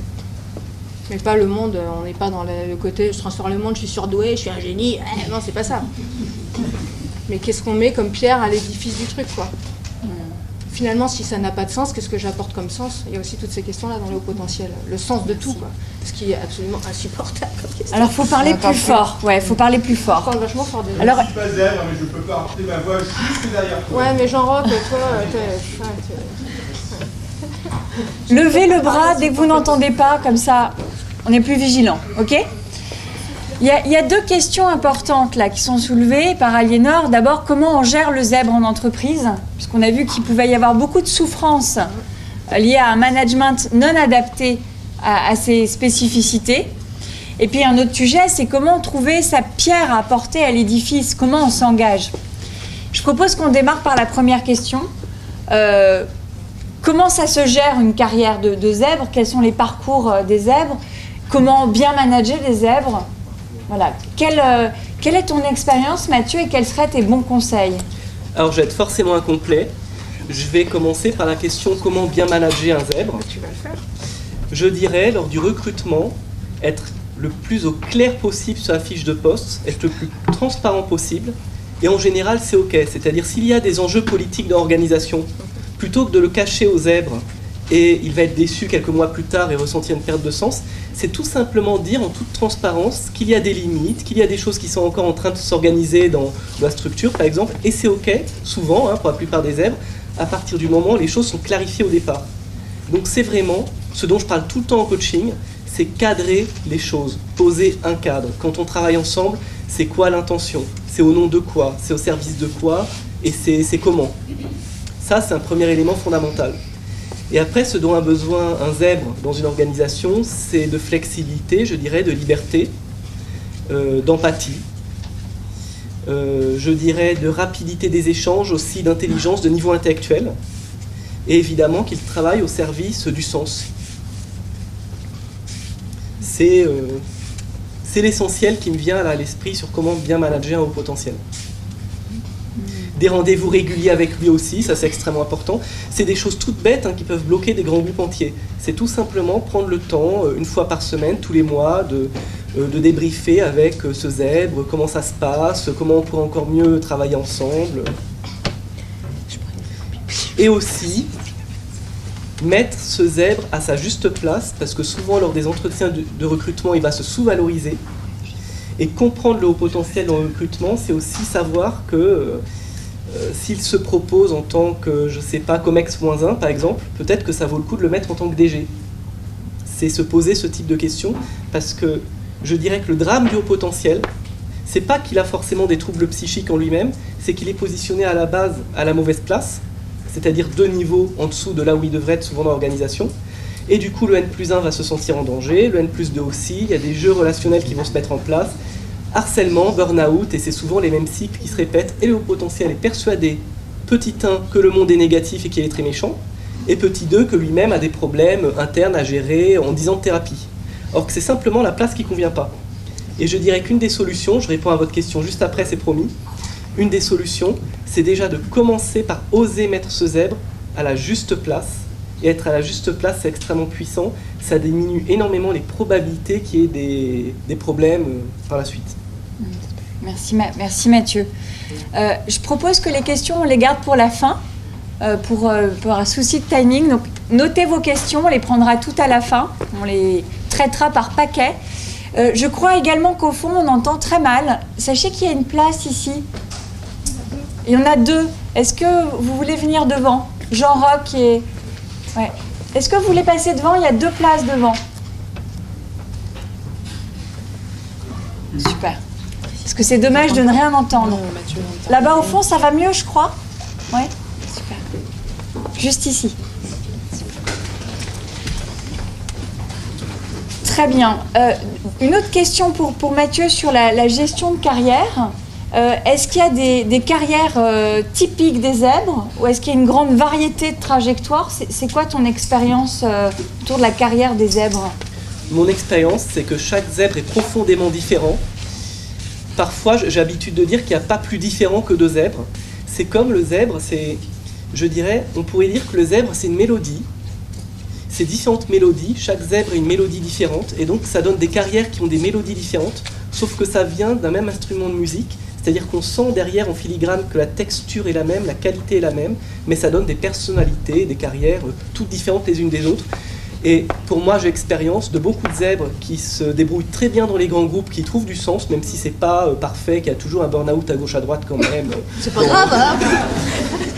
Mais pas le monde, on n'est pas dans le côté je transforme le monde, je suis surdoué, je suis un génie. Non, c'est pas ça. Mais qu'est-ce qu'on met comme pierre à l'édifice du truc, quoi. Finalement, si ça n'a pas de sens, qu'est-ce que j'apporte comme sens? Il y a aussi toutes ces questions-là dans le haut potentiel. Le sens de tout, quoi. Ce qui est absolument insupportable comme question. Alors, il faut parler plus fort. Ouais, il faut parler plus fort. Je parle vachement fort déjà. Alors, je suis pas zèbre, mais je peux pas porter ma voix juste derrière toi. Ouais, mais Jean-Roch, toi, levez le bras dès que vous n'entendez pas, comme ça, on est plus vigilant, ok? Il y a 2 questions importantes là qui sont soulevées par Aliénor. D'abord, comment on gère le zèbre en entreprise? Puisqu'on a vu qu'il pouvait y avoir beaucoup de souffrances liées à un management non adapté à ces spécificités. Et puis un autre sujet, c'est comment trouver sa pierre à apporter à l'édifice, comment on s'engage. Je propose qu'on démarre par la première question. Comment ça se gère une carrière de zèbre? Quels sont les parcours des zèbres? Comment bien manager les zèbres? Voilà. Quelle est ton expérience, Mathieu, et quels seraient tes bons conseils? Alors, je vais être forcément incomplet. Je vais commencer par la question comment bien manager un zèbre. tu vas le faire. Je dirais, lors du recrutement, être le plus au clair possible sur la fiche de poste, être le plus transparent possible. Et en général, c'est OK. C'est-à-dire, s'il y a des enjeux politiques dans l'organisation, plutôt que de le cacher au zèbre et il va être déçu quelques mois plus tard et ressentir une perte de sens, c'est tout simplement dire en toute transparence qu'il y a des limites, qu'il y a des choses qui sont encore en train de s'organiser dans la structure, par exemple, et c'est OK, souvent, pour la plupart des zèbres, à partir du moment où les choses sont clarifiées au départ. Donc c'est vraiment, ce dont je parle tout le temps en coaching, c'est cadrer les choses, poser un cadre. Quand on travaille ensemble, c'est quoi l'intention? C'est au nom de quoi? C'est au service de quoi? Et c'est comment? Ça, c'est un premier élément fondamental. Et après, ce dont a besoin un zèbre dans une organisation, c'est de flexibilité, je dirais, de liberté, d'empathie, je dirais de rapidité des échanges, aussi d'intelligence, de niveau intellectuel, et évidemment qu'il travaille au service du sens. C'est l'essentiel qui me vient à l'esprit sur comment bien manager un haut potentiel. Des rendez-vous réguliers avec lui aussi, ça c'est extrêmement important. C'est des choses toutes bêtes qui peuvent bloquer des grands groupes entiers. C'est tout simplement prendre le temps, une fois par semaine, tous les mois, de débriefer avec ce zèbre, comment ça se passe, comment on pourrait encore mieux travailler ensemble. Et aussi, mettre ce zèbre à sa juste place, parce que souvent lors des entretiens de recrutement, il va se sous-valoriser. Et comprendre le haut potentiel dans le recrutement, c'est aussi savoir que s'il se propose en tant que, je sais pas, COMEX-1 par exemple, peut-être que ça vaut le coup de le mettre en tant que DG. C'est se poser ce type de questions, parce que je dirais que le drame du haut potentiel, c'est pas qu'il a forcément des troubles psychiques en lui-même, c'est qu'il est positionné à la base à la mauvaise place, c'est-à-dire 2 niveaux en dessous de là où il devrait être souvent dans l'organisation. Et du coup, le N+1 va se sentir en danger, le N+2 aussi, il y a des jeux relationnels qui vont se mettre en place, harcèlement, burn-out, et c'est souvent les mêmes cycles qui se répètent, et le haut potentiel est persuadé, petit 1, que le monde est négatif et qu'il est très méchant, et petit 2, que lui-même a des problèmes internes à gérer en 10 ans de thérapie. Or que c'est simplement la place qui ne convient pas. Et je dirais qu'une des solutions, je réponds à votre question juste après, c'est promis, une des solutions, c'est déjà de commencer par oser mettre ce zèbre à la juste place. Et être à la juste place, c'est extrêmement puissant. Ça diminue énormément les probabilités qu'il y ait des problèmes par la suite. Merci Mathieu. Je propose que les questions, on les garde pour la fin, pour un souci de timing. Donc, notez vos questions, on les prendra toutes à la fin. On les traitera par paquet. Je crois également qu'au fond, on entend très mal. Sachez qu'il y a une place ici. Il y en a 2. Est-ce que vous voulez venir devant? Jean-Roch et... Ouais. Est-ce que vous voulez passer devant? Il y a 2 places devant. Super. Parce que c'est dommage de ne rien entendre. Là-bas au fond, ça va mieux, je crois. Ouais. Super. Juste ici. Très bien. Une autre question pour Mathieu sur la gestion de carrière. Est-ce qu'il y a des carrières typiques des zèbres ou est-ce qu'il y a une grande variété de trajectoires? C'est quoi ton expérience autour de la carrière des zèbres? Mon expérience, c'est que chaque zèbre est profondément différent. Parfois, j'ai l'habitude de dire qu'il n'y a pas plus différent que 2 zèbres. C'est comme le zèbre, je dirais, on pourrait dire que le zèbre, c'est une mélodie. C'est différentes mélodies, chaque zèbre a une mélodie différente, et donc ça donne des carrières qui ont des mélodies différentes, sauf que ça vient d'un même instrument de musique, c'est-à-dire qu'on sent derrière en filigrane que la texture est la même, la qualité est la même, mais ça donne des personnalités, des carrières toutes différentes les unes des autres. Et pour moi, j'ai l'expérience de beaucoup de zèbres qui se débrouillent très bien dans les grands groupes, qui trouvent du sens, même si c'est pas parfait, qu'il y a toujours un burn-out à gauche à droite quand même. C'est pas grave, hein.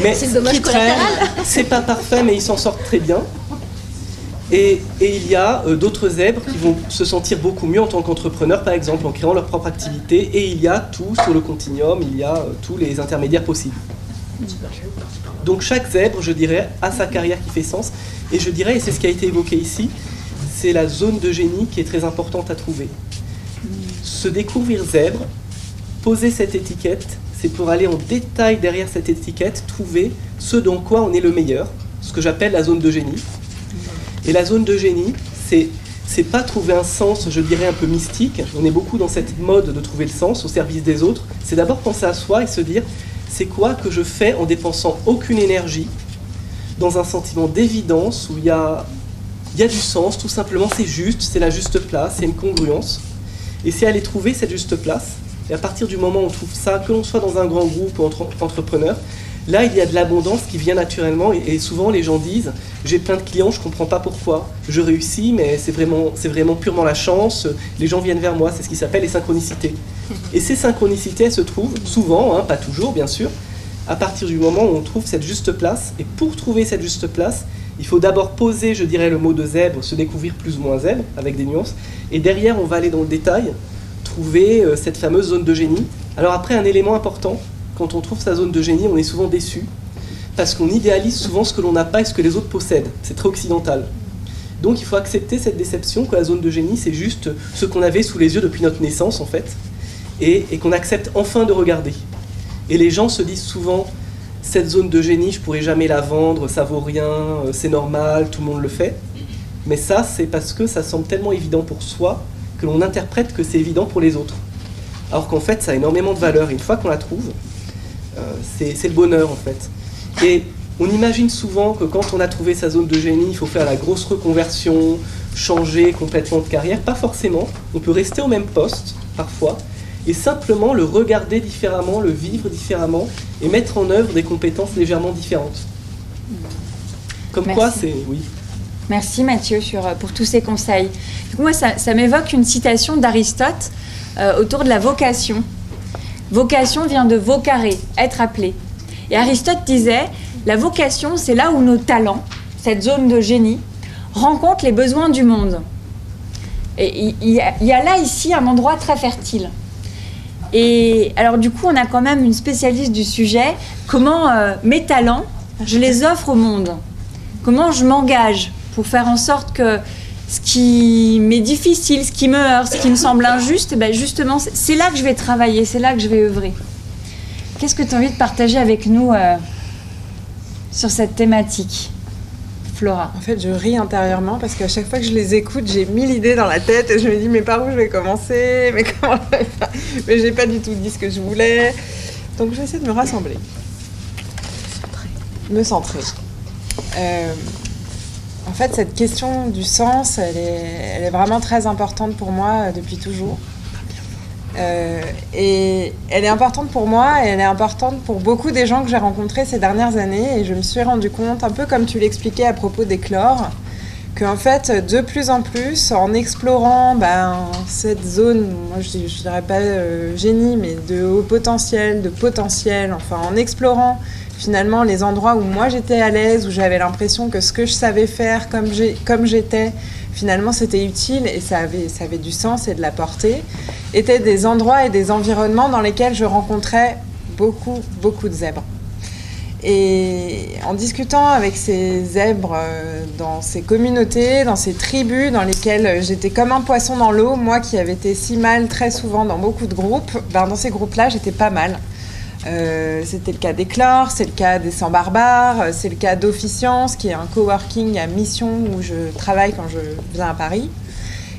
Mais c'est le dommage collatéral. C'est pas parfait, mais ils s'en sortent très bien. Et il y a d'autres zèbres qui vont se sentir beaucoup mieux en tant qu'entrepreneurs, par exemple, en créant leur propre activité. Et il y a tout sur le continuum, il y a tous les intermédiaires possibles. Donc chaque zèbre, je dirais, a sa carrière qui fait sens. Et je dirais, et c'est ce qui a été évoqué ici, c'est la zone de génie qui est très importante à trouver. Se découvrir zèbre, poser cette étiquette, c'est pour aller en détail derrière cette étiquette, trouver ce dans quoi on est le meilleur, ce que j'appelle la zone de génie. Et la zone de génie, c'est pas trouver un sens, je dirais, un peu mystique. On est beaucoup dans cette mode de trouver le sens au service des autres. C'est d'abord penser à soi et se dire, c'est quoi que je fais en dépensant aucune énergie, dans un sentiment d'évidence où il y a du sens, tout simplement, c'est juste, c'est la juste place, c'est une congruence. Et c'est aller trouver cette juste place. Et à partir du moment où on trouve ça, que l'on soit dans un grand groupe ou entrepreneur, là, il y a de l'abondance qui vient naturellement et souvent les gens disent « j'ai plein de clients, je ne comprends pas pourquoi, je réussis, mais c'est vraiment purement la chance, les gens viennent vers moi », c'est ce qui s'appelle les synchronicités. Et ces synchronicités, elles se trouvent souvent, pas toujours bien sûr, à partir du moment où on trouve cette juste place. Et pour trouver cette juste place, il faut d'abord poser, je dirais, le mot de zèbre, se découvrir plus ou moins zèbre, avec des nuances, et derrière, on va aller dans le détail, trouver cette fameuse zone de génie. Alors après, un élément important, quand on trouve sa zone de génie, on est souvent déçu, parce qu'on idéalise souvent ce que l'on n'a pas et ce que les autres possèdent. C'est très occidental. Donc il faut accepter cette déception, que la zone de génie, c'est juste ce qu'on avait sous les yeux depuis notre naissance, en fait, et qu'on accepte enfin de regarder. Et les gens se disent souvent, cette zone de génie, je ne pourrai jamais la vendre, ça vaut rien, c'est normal, tout le monde le fait. Mais ça, c'est parce que ça semble tellement évident pour soi, que l'on interprète que c'est évident pour les autres. Alors qu'en fait, ça a énormément de valeur. Et une fois qu'on la trouve, c'est le bonheur en fait. Et on imagine souvent que quand on a trouvé sa zone de génie, il faut faire la grosse reconversion, changer complètement de carrière. Pas forcément. On peut rester au même poste, parfois, et simplement le regarder différemment, le vivre différemment, et mettre en œuvre des compétences légèrement différentes. Comme Merci. Quoi, c'est... Oui. Merci Mathieu pour tous ces conseils. Du coup, moi, ça m'évoque une citation d'Aristote autour de la vocation. Vocation vient de vocare, être appelé. Et Aristote disait, la vocation, c'est là où nos talents, cette zone de génie, rencontrent les besoins du monde. Et il y a là, ici, un endroit très fertile. Et alors, du coup, on a quand même une spécialiste du sujet. Comment mes talents je les offre au monde? Comment je m'engage pour faire en sorte que ce qui m'est difficile, ce qui me heurte, ce qui me semble injuste, ben justement, c'est là que je vais travailler, c'est là que je vais œuvrer. Qu'est-ce que tu as envie de partager avec nous sur cette thématique, Flora? En fait, je ris intérieurement parce qu'à chaque fois que je les écoute, j'ai 1000 idées dans la tête et je me dis mais par où je vais commencer, mais comment je vais faire, mais j'ai pas du tout dit ce que je voulais. Donc je vais essayer de me rassembler, me centrer. En fait, cette question du sens, elle est vraiment très importante pour moi depuis toujours. Et elle est importante pour moi et elle est importante pour beaucoup des gens que j'ai rencontrés ces dernières années. Et je me suis rendu compte, un peu comme tu l'expliquais à propos d'Éclore, qu'en fait, de plus en plus, en explorant cette zone, moi je dirais pas génie, mais de haut potentiel, de potentiel, enfin en explorant finalement les endroits où moi j'étais à l'aise, où j'avais l'impression que ce que je savais faire comme j'étais, finalement c'était utile et ça avait du sens et de la portée, étaient des endroits et des environnements dans lesquels je rencontrais beaucoup de zèbres. Et en discutant avec ces zèbres dans ces communautés, dans ces tribus dans lesquelles j'étais comme un poisson dans l'eau, moi qui avais été si mal très souvent dans beaucoup de groupes, dans ces groupes-là j'étais pas mal. C'était le cas d'Éclore, c'est le cas des Sans Barbares, c'est le cas d'Officiance, qui est un coworking à mission où je travaille quand je viens à Paris.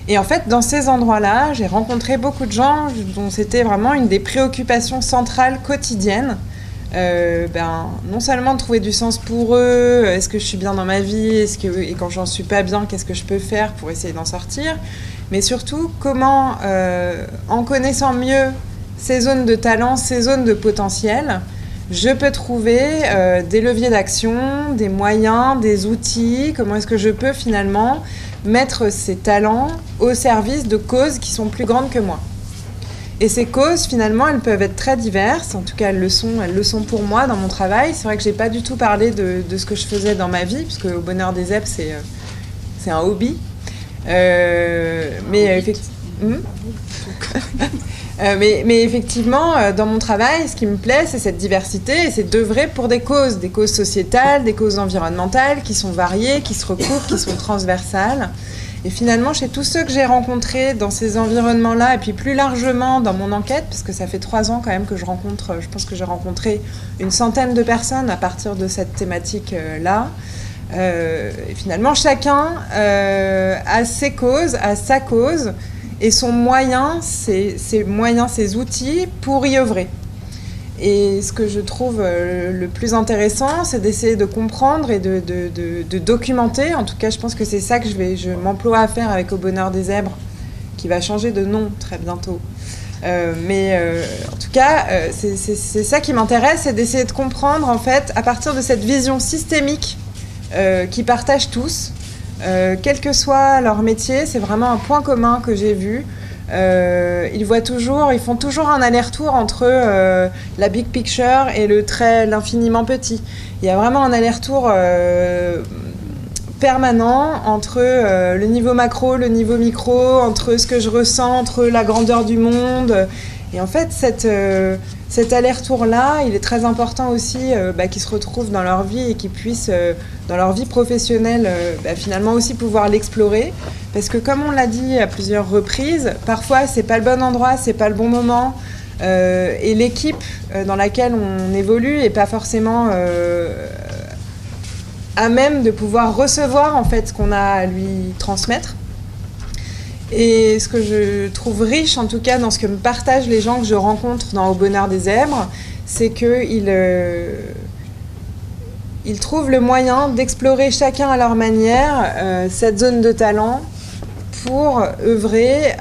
Et en fait, dans ces endroits-là, j'ai rencontré beaucoup de gens dont c'était vraiment une des préoccupations centrales quotidiennes. Non seulement de trouver du sens pour eux, est-ce que je suis bien dans ma vie, et quand j'en suis pas bien, qu'est-ce que je peux faire pour essayer d'en sortir, mais surtout comment, en connaissant mieux ces zones de talent, ces zones de potentiel, je peux trouver des leviers d'action, des moyens, des outils, comment est-ce que je peux finalement mettre ces talents au service de causes qui sont plus grandes que moi. Et ces causes, finalement, elles peuvent être très diverses, en tout cas elles le sont pour moi dans mon travail. C'est vrai que j'ai pas du tout parlé de ce que je faisais dans ma vie, puisque au Bonheur des Zèbres, c'est un hobby. Mais effectivement... mais effectivement, dans mon travail, ce qui me plaît, c'est cette diversité et c'est d'œuvrer pour des causes sociétales, des causes environnementales qui sont variées, qui se recoupent, qui sont transversales. Et finalement, chez tous ceux que j'ai rencontrés dans ces environnements-là, et puis plus largement dans mon enquête, parce que ça fait 3 ans quand même que je pense que j'ai rencontré une centaine de personnes à partir de cette thématique-là. Et finalement, chacun a ses causes, a sa cause, et son moyen, ses outils pour y œuvrer. Et ce que je trouve le plus intéressant, c'est d'essayer de comprendre et de documenter. En tout cas, je pense que c'est ça que je m'emploie à faire avec Au Bonheur des Zèbres, qui va changer de nom très bientôt. En tout cas, c'est ça qui m'intéresse, c'est d'essayer de comprendre, en fait, à partir de cette vision systémique qu'ils partagent tous, quel que soit leur métier, c'est vraiment un point commun que j'ai vu. Ils font toujours un aller-retour entre la big picture et l'infiniment petit. Il y a vraiment un aller-retour permanent entre le niveau macro, le niveau micro, entre ce que je ressens, entre la grandeur du monde. Et en fait, cet aller-retour-là, il est très important aussi qu'ils se retrouvent dans leur vie et qu'ils puissent, dans leur vie professionnelle, finalement aussi pouvoir l'explorer. Parce que comme on l'a dit à plusieurs reprises, parfois c'est pas le bon endroit, c'est pas le bon moment. Et l'équipe dans laquelle on évolue n'est pas forcément à même de pouvoir recevoir en fait ce qu'on a à lui transmettre. Et ce que je trouve riche, en tout cas, dans ce que me partagent les gens que je rencontre dans Au Bonheur des Zèbres, c'est qu'ils trouvent le moyen d'explorer chacun à leur manière cette zone de talent pour œuvrer.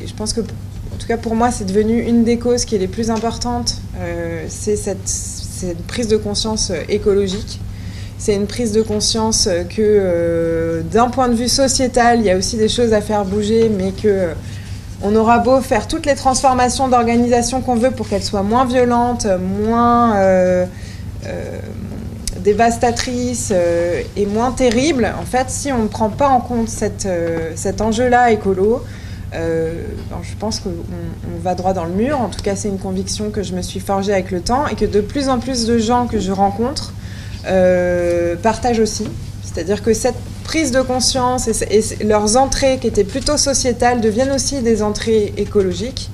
Je pense que, en tout cas pour moi, c'est devenu une des causes qui est les plus importantes. C'est cette prise de conscience écologique. C'est une prise de conscience que d'un point de vue sociétal, il y a aussi des choses à faire bouger, mais que on aura beau faire toutes les transformations d'organisation qu'on veut pour qu'elles soient moins violentes, moins dévastatrices et moins terribles. En fait, si on ne prend pas en compte cet enjeu-là écolo, je pense qu'on va droit dans le mur. En tout cas, c'est une conviction que je me suis forgée avec le temps et que de plus en plus de gens que je rencontre partagent aussi. C'est-à-dire que cette prise de conscience et leurs entrées qui étaient plutôt sociétales deviennent aussi des entrées écologiques.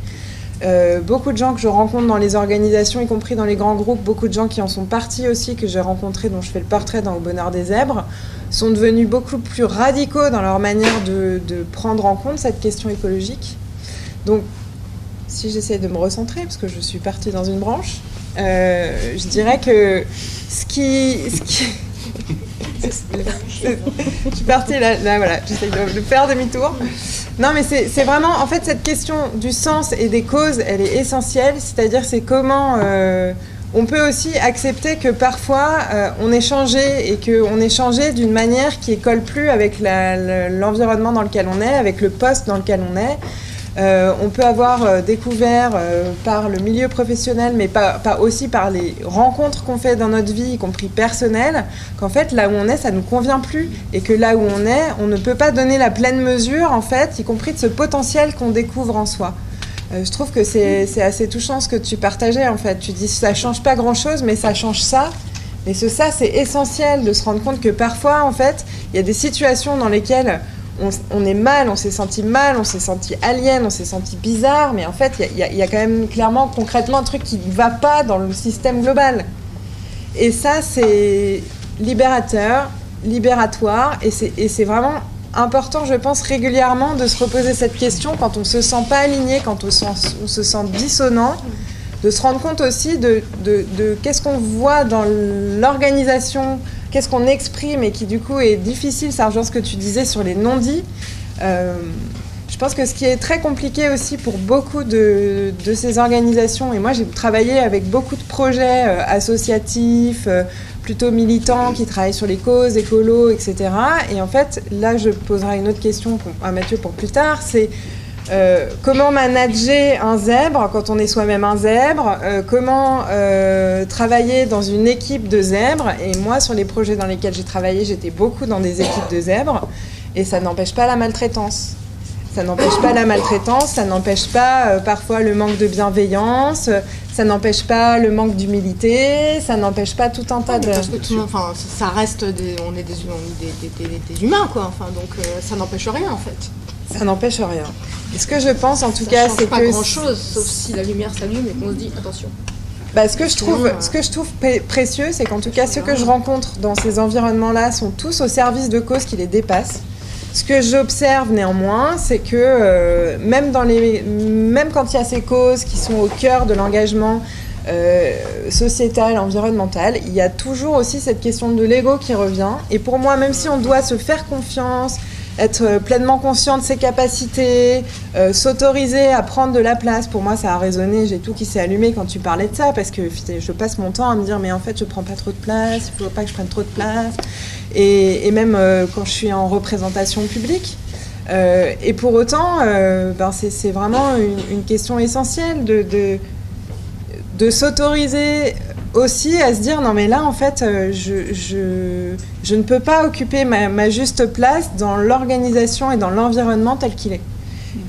Beaucoup de gens que je rencontre dans les organisations, y compris dans les grands groupes, beaucoup de gens qui en sont partis aussi, que j'ai rencontrés, dont je fais le portrait dans Au bonheur des zèbres, sont devenus beaucoup plus radicaux dans leur manière de prendre en compte cette question écologique. Donc, si j'essaie de me recentrer, parce que je suis partie dans une branche, je dirais que ce qui je suis partie là voilà, j'essaie de faire demi-tour. Non, mais c'est vraiment, en fait, cette question du sens et des causes, elle est essentielle. C'est-à-dire, c'est comment on peut aussi accepter que parfois on est changé et qu'on est changé d'une manière qui ne colle plus avec l'environnement dans lequel on est, avec le poste dans lequel on est. On peut avoir découvert par le milieu professionnel, mais pas aussi par les rencontres qu'on fait dans notre vie, y compris personnelles, qu'en fait, là où on est, ça ne nous convient plus. Et que là où on est, on ne peut pas donner la pleine mesure, en fait, y compris de ce potentiel qu'on découvre en soi. Je trouve que c'est assez touchant ce que tu partageais, en fait. Tu dis, ça ne change pas grand-chose, mais ça change ça. Mais ça, c'est essentiel de se rendre compte que parfois, en fait, il y a des situations dans lesquelles on est mal, on s'est senti mal, on s'est senti alien, on s'est senti bizarre, mais en fait, il y a quand même clairement, concrètement, un truc qui ne va pas dans le système global. Et ça, c'est libérateur, libératoire, et c'est vraiment important, je pense, régulièrement de se reposer cette question quand on ne se sent pas aligné, quand on se sent dissonant, de se rendre compte aussi de qu'est-ce qu'on voit dans l'organisation, qu'est-ce qu'on exprime et qui du coup est difficile, ça rejoint ce que tu disais sur les non-dits. Je pense que ce qui est très compliqué aussi pour beaucoup de ces organisations, et moi j'ai travaillé avec beaucoup de projets associatifs, plutôt militants, qui travaillent sur les causes, écolo, etc. Et en fait, là je poserai une autre question à Mathieu pour plus tard, c'est comment manager un zèbre quand on est soi-même un zèbre, comment travailler dans une équipe de zèbres. Et moi, sur les projets dans lesquels j'ai travaillé, j'étais beaucoup dans des équipes de zèbres, et ça n'empêche pas la maltraitance. Ça n'empêche pas la maltraitance, ça n'empêche pas parfois le manque de bienveillance, ça n'empêche pas le manque d'humilité, ça n'empêche pas tout un tas de... Parce que tout le monde, enfin, ça reste on est des humains, quoi. Enfin, donc ça n'empêche rien, en fait. Ça n'empêche rien. Et ce que je pense, en tout cas, c'est que... Ça change pas grand-chose, sauf si la lumière s'allume et qu'on se dit « attention ». Ce que je trouve précieux, c'est qu'en tout cas, ceux que je rencontre dans ces environnements-là sont tous au service de causes qui les dépassent. Ce que j'observe néanmoins, c'est que même quand il y a ces causes qui sont au cœur de l'engagement sociétal, environnemental, il y a toujours aussi cette question de l'ego qui revient. Et pour moi, même si on doit se faire confiance, être pleinement conscient de ses capacités, s'autoriser à prendre de la place. Pour moi, ça a résonné, j'ai tout qui s'est allumé quand tu parlais de ça, parce que je passe mon temps à me dire, mais en fait, je prends pas trop de place, il faut pas que je prenne trop de place. Et même quand je suis en représentation publique. Et pour autant, c'est vraiment une question essentielle de s'autoriser aussi à se dire non mais là en fait je ne peux pas occuper ma juste place dans l'organisation et dans l'environnement tel qu'il est.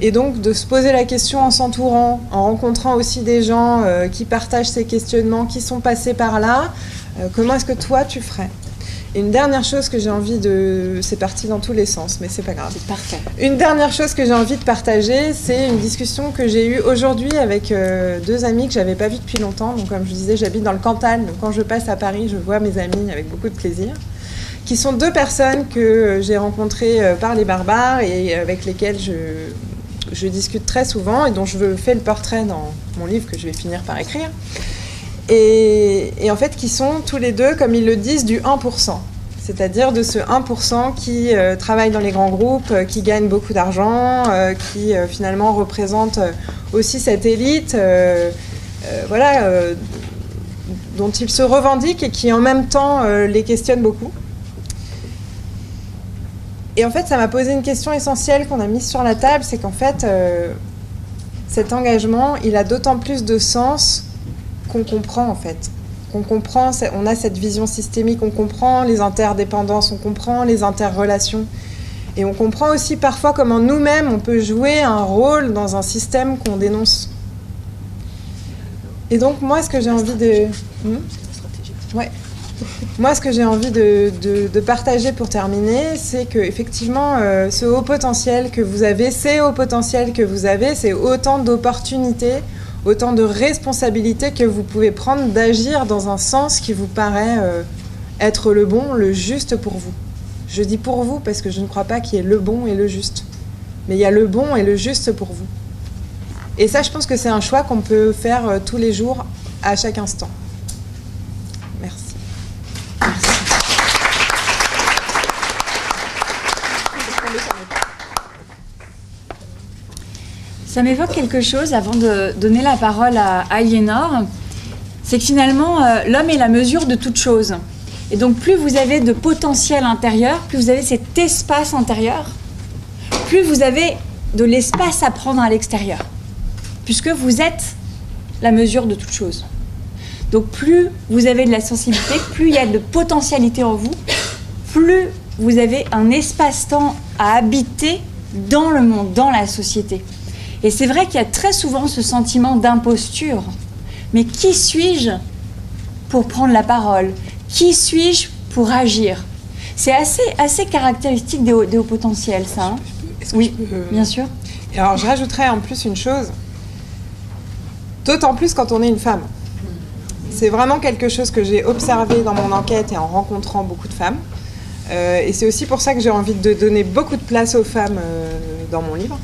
Et donc de se poser la question en s'entourant, en rencontrant aussi des gens qui partagent ces questionnements, qui sont passés par là, comment est-ce que toi tu ferais ? Et une dernière chose que j'ai envie de... C'est parti dans tous les sens, mais c'est pas grave. C'est parfait. Une dernière chose que j'ai envie de partager, c'est une discussion que j'ai eue aujourd'hui avec deux amis que j'avais pas vues depuis longtemps. Donc comme je disais, j'habite dans le Cantal, donc quand je passe à Paris, je vois mes amis avec beaucoup de plaisir. Qui sont deux personnes que j'ai rencontrées par les barbares et avec lesquelles je discute très souvent et dont je fais le portrait dans mon livre que je vais finir par écrire. Et en fait, qui sont tous les deux, comme ils le disent, du 1%. C'est-à-dire de ce 1% qui travaille dans les grands groupes, qui gagne beaucoup d'argent, qui finalement représente aussi cette élite dont ils se revendiquent et qui en même temps les questionnent beaucoup. Et en fait, ça m'a posé une question essentielle qu'on a mise sur la table, c'est qu'en fait, cet engagement, il a d'autant plus de sens qu'on comprend en fait. On comprend, on a cette vision systémique, on comprend les interdépendances, on comprend les interrelations. Et on comprend aussi parfois comment nous-mêmes, on peut jouer un rôle dans un système qu'on dénonce. Et donc, moi, ce que j'ai envie de... Ouais. Moi, ce que j'ai envie de partager pour terminer, c'est qu'effectivement, ce haut potentiel que vous avez, ces hauts potentiels que vous avez, c'est autant d'opportunités, autant de responsabilités que vous pouvez prendre d'agir dans un sens qui vous paraît être le bon, le juste pour vous. Je dis pour vous parce que je ne crois pas qu'il y ait le bon et le juste. Mais il y a le bon et le juste pour vous. Et ça, je pense que c'est un choix qu'on peut faire tous les jours, à chaque instant. Merci. Ça m'évoque quelque chose avant de donner la parole à Aliénor. C'est que finalement, l'homme est la mesure de toute chose. Et donc, plus vous avez de potentiel intérieur, plus vous avez cet espace intérieur, plus vous avez de l'espace à prendre à l'extérieur. Puisque vous êtes la mesure de toute chose. Donc, plus vous avez de la sensibilité, plus il y a de potentialité en vous, plus vous avez un espace-temps à habiter dans le monde, dans la société. Et c'est vrai qu'il y a très souvent ce sentiment d'imposture. Mais qui suis-je pour prendre la parole ? Qui suis-je pour agir ? C'est assez caractéristique des hauts potentiels, ça. Hein ? Oui, bien sûr. Et alors, je rajouterais en plus une chose, d'autant plus quand on est une femme. C'est vraiment quelque chose que j'ai observé dans mon enquête et en rencontrant beaucoup de femmes. Et c'est aussi pour ça que j'ai envie de donner beaucoup de place aux femmes dans mon livre.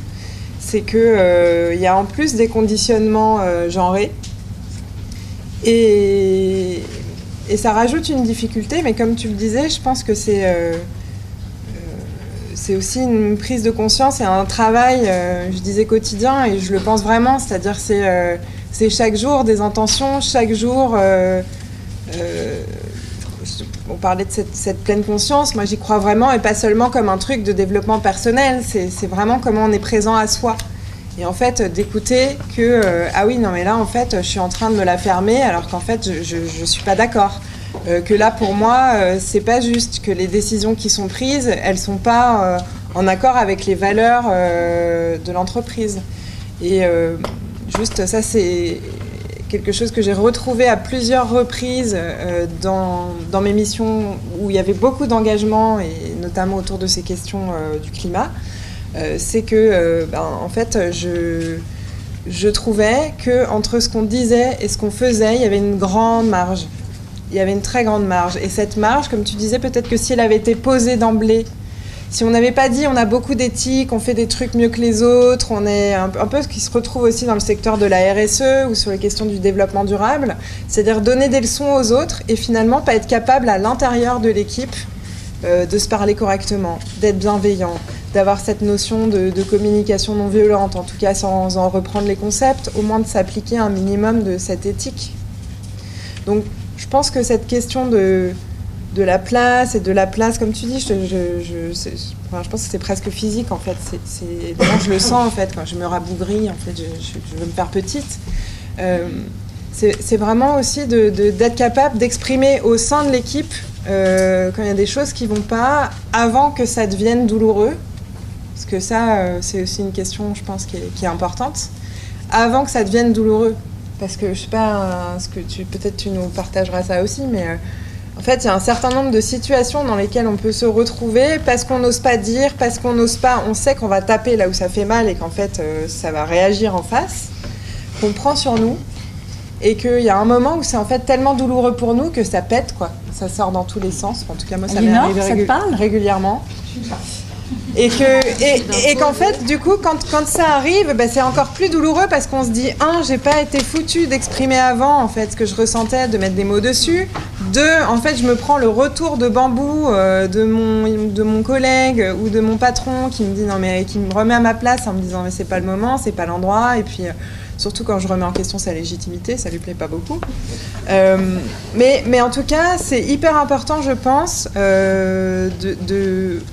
C'est qu'il y a en plus des conditionnements genrés. Et ça rajoute une difficulté, mais comme tu le disais, je pense que c'est aussi une prise de conscience et un travail, je disais quotidien, et je le pense vraiment, c'est-à-dire c'est chaque jour des intentions, chaque jour... on parlait de cette pleine conscience, moi j'y crois vraiment, et pas seulement comme un truc de développement personnel, c'est vraiment comment on est présent à soi. Et en fait, d'écouter que, ah oui, non mais là, en fait, je suis en train de me la fermer, alors qu'en fait, je suis pas d'accord. Que là, pour moi, c'est pas juste, que les décisions qui sont prises, elles sont pas en accord avec les valeurs de l'entreprise. Et juste, ça, c'est quelque chose que j'ai retrouvé à plusieurs reprises dans mes missions où il y avait beaucoup d'engagement, et notamment autour de ces questions du climat. C'est que, en fait, je trouvais qu'entre ce qu'on disait et ce qu'on faisait, il y avait une grande marge. Il y avait une très grande marge. Et cette marge, comme tu disais, peut-être que si elle avait été posée d'emblée, si on n'avait pas dit on a beaucoup d'éthique, on fait des trucs mieux que les autres, on est un peu ce qui se retrouve aussi dans le secteur de la RSE ou sur les questions du développement durable, c'est-à-dire donner des leçons aux autres et finalement pas être capable à l'intérieur de l'équipe de se parler correctement, d'être bienveillant, d'avoir cette notion de communication non violente, en tout cas sans en reprendre les concepts, au moins de s'appliquer un minimum de cette éthique. Donc je pense que cette question de la place, et de la place, comme tu dis, je pense que c'est presque physique en fait. Moi je le sens en fait, quand je me rabougris, en fait, je veux me faire petite. C'est vraiment aussi d'être capable d'exprimer au sein de l'équipe quand il y a des choses qui ne vont pas, avant que ça devienne douloureux. Parce que ça, c'est aussi une question, je pense, qui est importante. Avant que ça devienne douloureux. Parce que, je sais pas, peut-être tu nous partageras ça aussi, mais en fait, il y a un certain nombre de situations dans lesquelles on peut se retrouver parce qu'on n'ose pas dire, parce qu'on n'ose pas, on sait qu'on va taper là où ça fait mal et qu'en fait, ça va réagir en face, qu'on prend sur nous, et qu'il y a un moment où c'est en fait tellement douloureux pour nous que ça pète, quoi. Ça sort dans tous les sens. En tout cas, moi, ça m'est arrivé régulièrement. Et qu'en fait, du coup, quand ça arrive, c'est encore plus douloureux parce qu'on se dit, j'ai pas été foutu d'exprimer avant, en fait, ce que je ressentais, de mettre des mots dessus. Deux, en fait, je me prends le retour de bambou de mon collègue ou de mon patron qui me dit, non, mais qui me remet à ma place en me disant, mais c'est pas le moment, c'est pas l'endroit. Et puis, surtout quand je remets en question sa légitimité, ça lui plaît pas beaucoup. Mais en tout cas, c'est hyper important, je pense,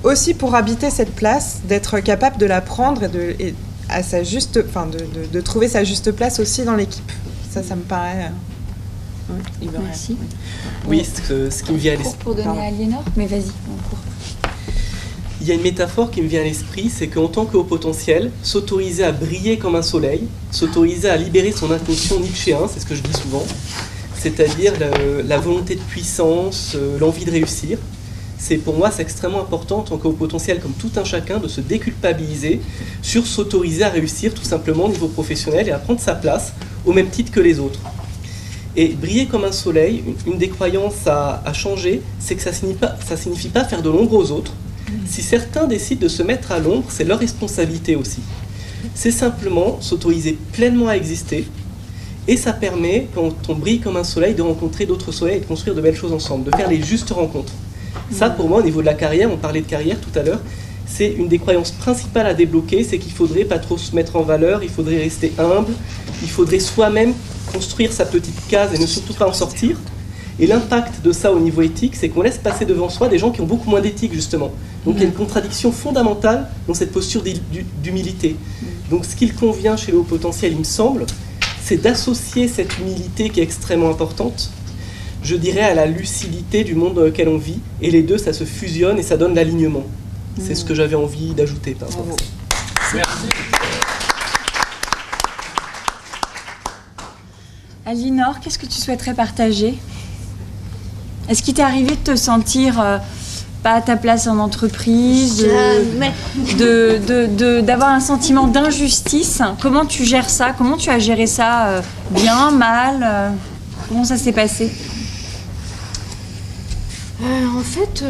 aussi pour habiter cette place, d'être capable de la prendre et à sa juste, de trouver sa juste place aussi dans l'équipe. Ça me paraît. Merci. Oui, ce qui me vient à l'esprit. Pour donner à Aliénor, mais vas-y, on court. Il y a une métaphore qui me vient à l'esprit, c'est qu'en tant que haut potentiel, s'autoriser à briller comme un soleil, s'autoriser à libérer son inconscient nietzschéen, c'est ce que je dis souvent, c'est-à-dire la volonté de puissance, l'envie de réussir. Pour moi, c'est extrêmement important en tant que haut potentiel, comme tout un chacun, de se déculpabiliser sur s'autoriser à réussir tout simplement au niveau professionnel et à prendre sa place au même titre que les autres. Et briller comme un soleil, une des croyances à changer, c'est que ça signifie pas faire de l'ombre aux autres. Si certains décident de se mettre à l'ombre, c'est leur responsabilité aussi. C'est simplement s'autoriser pleinement à exister, et ça permet, quand on brille comme un soleil, de rencontrer d'autres soleils et de construire de belles choses ensemble, de faire les justes rencontres. Ça, pour moi, au niveau de la carrière, on parlait de carrière tout à l'heure, c'est une des croyances principales à débloquer, c'est qu'il faudrait pas trop se mettre en valeur, il faudrait rester humble, il faudrait soi-même construire sa petite case et ne surtout pas en sortir. Et l'impact de ça au niveau éthique, c'est qu'on laisse passer devant soi des gens qui ont beaucoup moins d'éthique, justement. Donc il y a une contradiction fondamentale dans cette posture d'humilité. Donc ce qu'il convient chez le haut potentiel, il me semble, c'est d'associer cette humilité qui est extrêmement importante, je dirais, à la lucidité du monde dans lequel on vit. Et les deux, ça se fusionne et ça donne l'alignement. C'est ce que j'avais envie d'ajouter par rapport à ça. Merci. Alinor, qu'est-ce que tu souhaiterais partager? Est-ce qu'il t'est arrivé de te sentir pas à ta place en entreprise, d'avoir un sentiment d'injustice? Comment tu gères ça? Comment tu as géré ça? Bien, mal? Comment ça s'est passé? En fait,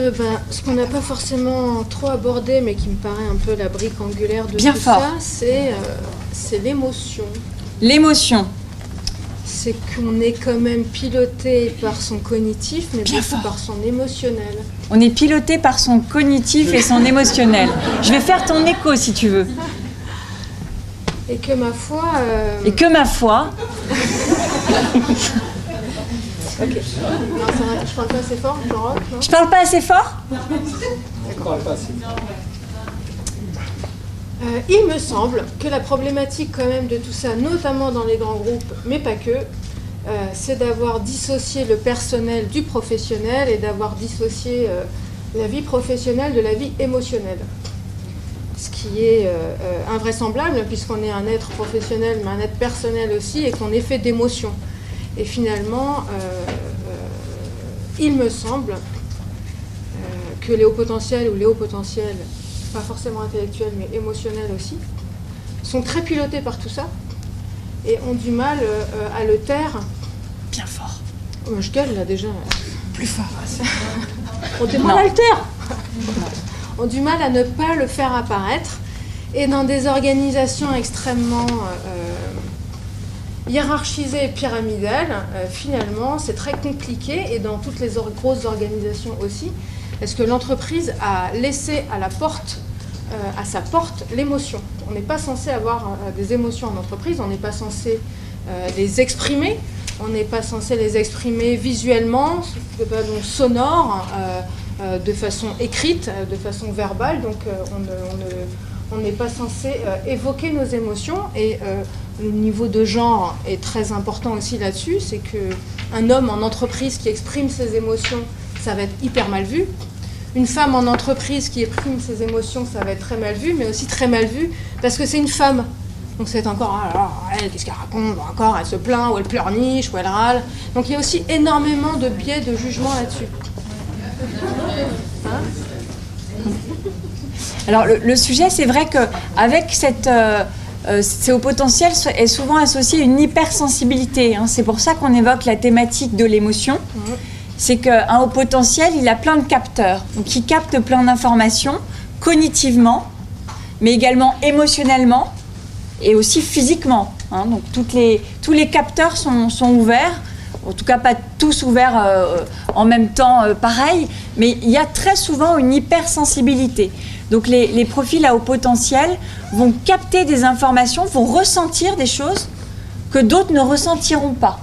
ce qu'on n'a pas forcément trop abordé, mais qui me paraît un peu la brique angulaire de Bien tout fort. ça, c'est l'émotion. L'émotion. C'est qu'on est quand même piloté par son cognitif, mais Bien beaucoup fort. par son émotionnel. On est piloté par son cognitif et son émotionnel. Je vais faire ton écho si tu veux. Et que ma foi... Et que ma foi, Ok. Non, ça va, je parle pas assez fort, je rock, non? je parle pas assez fort? Il me semble que la problématique quand même de tout ça, notamment dans les grands groupes, mais pas que, c'est d'avoir dissocié le personnel du professionnel et d'avoir dissocié la vie professionnelle de la vie émotionnelle. Ce qui est invraisemblable puisqu'on est un être professionnel mais un être personnel aussi et qu'on est fait d'émotions. Et finalement, il me semble que les hauts potentiels ou les hauts potentiels, pas forcément intellectuels mais émotionnels aussi, sont très pilotés par tout ça et ont du mal à le taire. Bien fort. Oh, je gueule là déjà. Plus fort. On du mal à le taire. Ont du mal à ne pas le faire apparaître. Et dans des organisations extrêmement hiérarchisées et pyramidales, finalement, c'est très compliqué. Et dans toutes les grosses organisations aussi, est-ce que l'entreprise a laissé à la porte, à sa porte, l'émotion. On n'est pas censé avoir des émotions en entreprise, on n'est pas censé les exprimer. On n'est pas censé les exprimer visuellement, donc sonore, de façon écrite, de façon verbale. Donc on n'est pas censé évoquer nos émotions. Et le niveau de genre est très important aussi là-dessus. C'est qu'un homme en entreprise qui exprime ses émotions, ça va être hyper mal vu. Une femme en entreprise qui exprime ses émotions, ça va être très mal vu, mais aussi très mal vu parce que c'est une femme. Donc c'est encore, alors, elle, qu'est-ce qu'elle raconte encore? Elle se plaint, ou elle pleurniche, ou elle râle. Donc il y a aussi énormément de biais de jugement là-dessus. Hein? Alors le sujet, c'est vrai qu'avec ces hauts potentiels est souvent associé à une hypersensibilité. Hein. C'est pour ça qu'on évoque la thématique de l'émotion. C'est qu'un haut potentiel, il a plein de capteurs. Donc il capte plein d'informations cognitivement, mais également émotionnellement. Et aussi physiquement. Hein, donc tous les capteurs sont ouverts, en tout cas pas tous ouverts en même temps pareil, mais il y a très souvent une hypersensibilité. Donc les profils à haut potentiel vont capter des informations, vont ressentir des choses que d'autres ne ressentiront pas.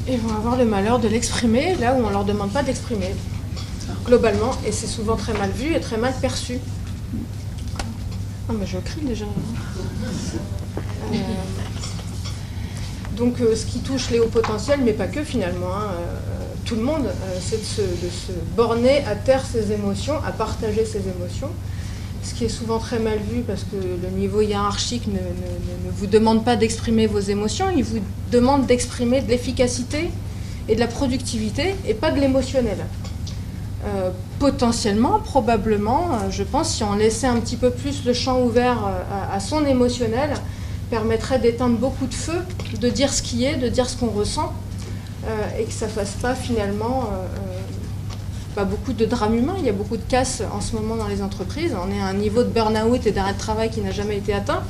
Et vont avoir le malheur de l'exprimer là où on ne leur demande pas d'exprimer, globalement, et c'est souvent très mal vu et très mal perçu. Ah mais je crie déjà. Donc ce qui touche les hauts potentiels, mais pas que finalement, tout le monde, c'est de se borner à taire ses émotions, à partager ses émotions. Ce qui est souvent très mal vu parce que le niveau hiérarchique ne vous demande pas d'exprimer vos émotions, il vous demande d'exprimer de l'efficacité et de la productivité et pas de l'émotionnel. Potentiellement, probablement, je pense, si on laissait un petit peu plus le champ ouvert à son émotionnel, permettrait d'éteindre beaucoup de feux, de dire ce qui est, de dire ce qu'on ressent, et que ça ne fasse pas finalement beaucoup de drames humains. Il y a beaucoup de casse en ce moment dans les entreprises. On est à un niveau de burn-out et d'arrêt de travail qui n'a jamais été atteint.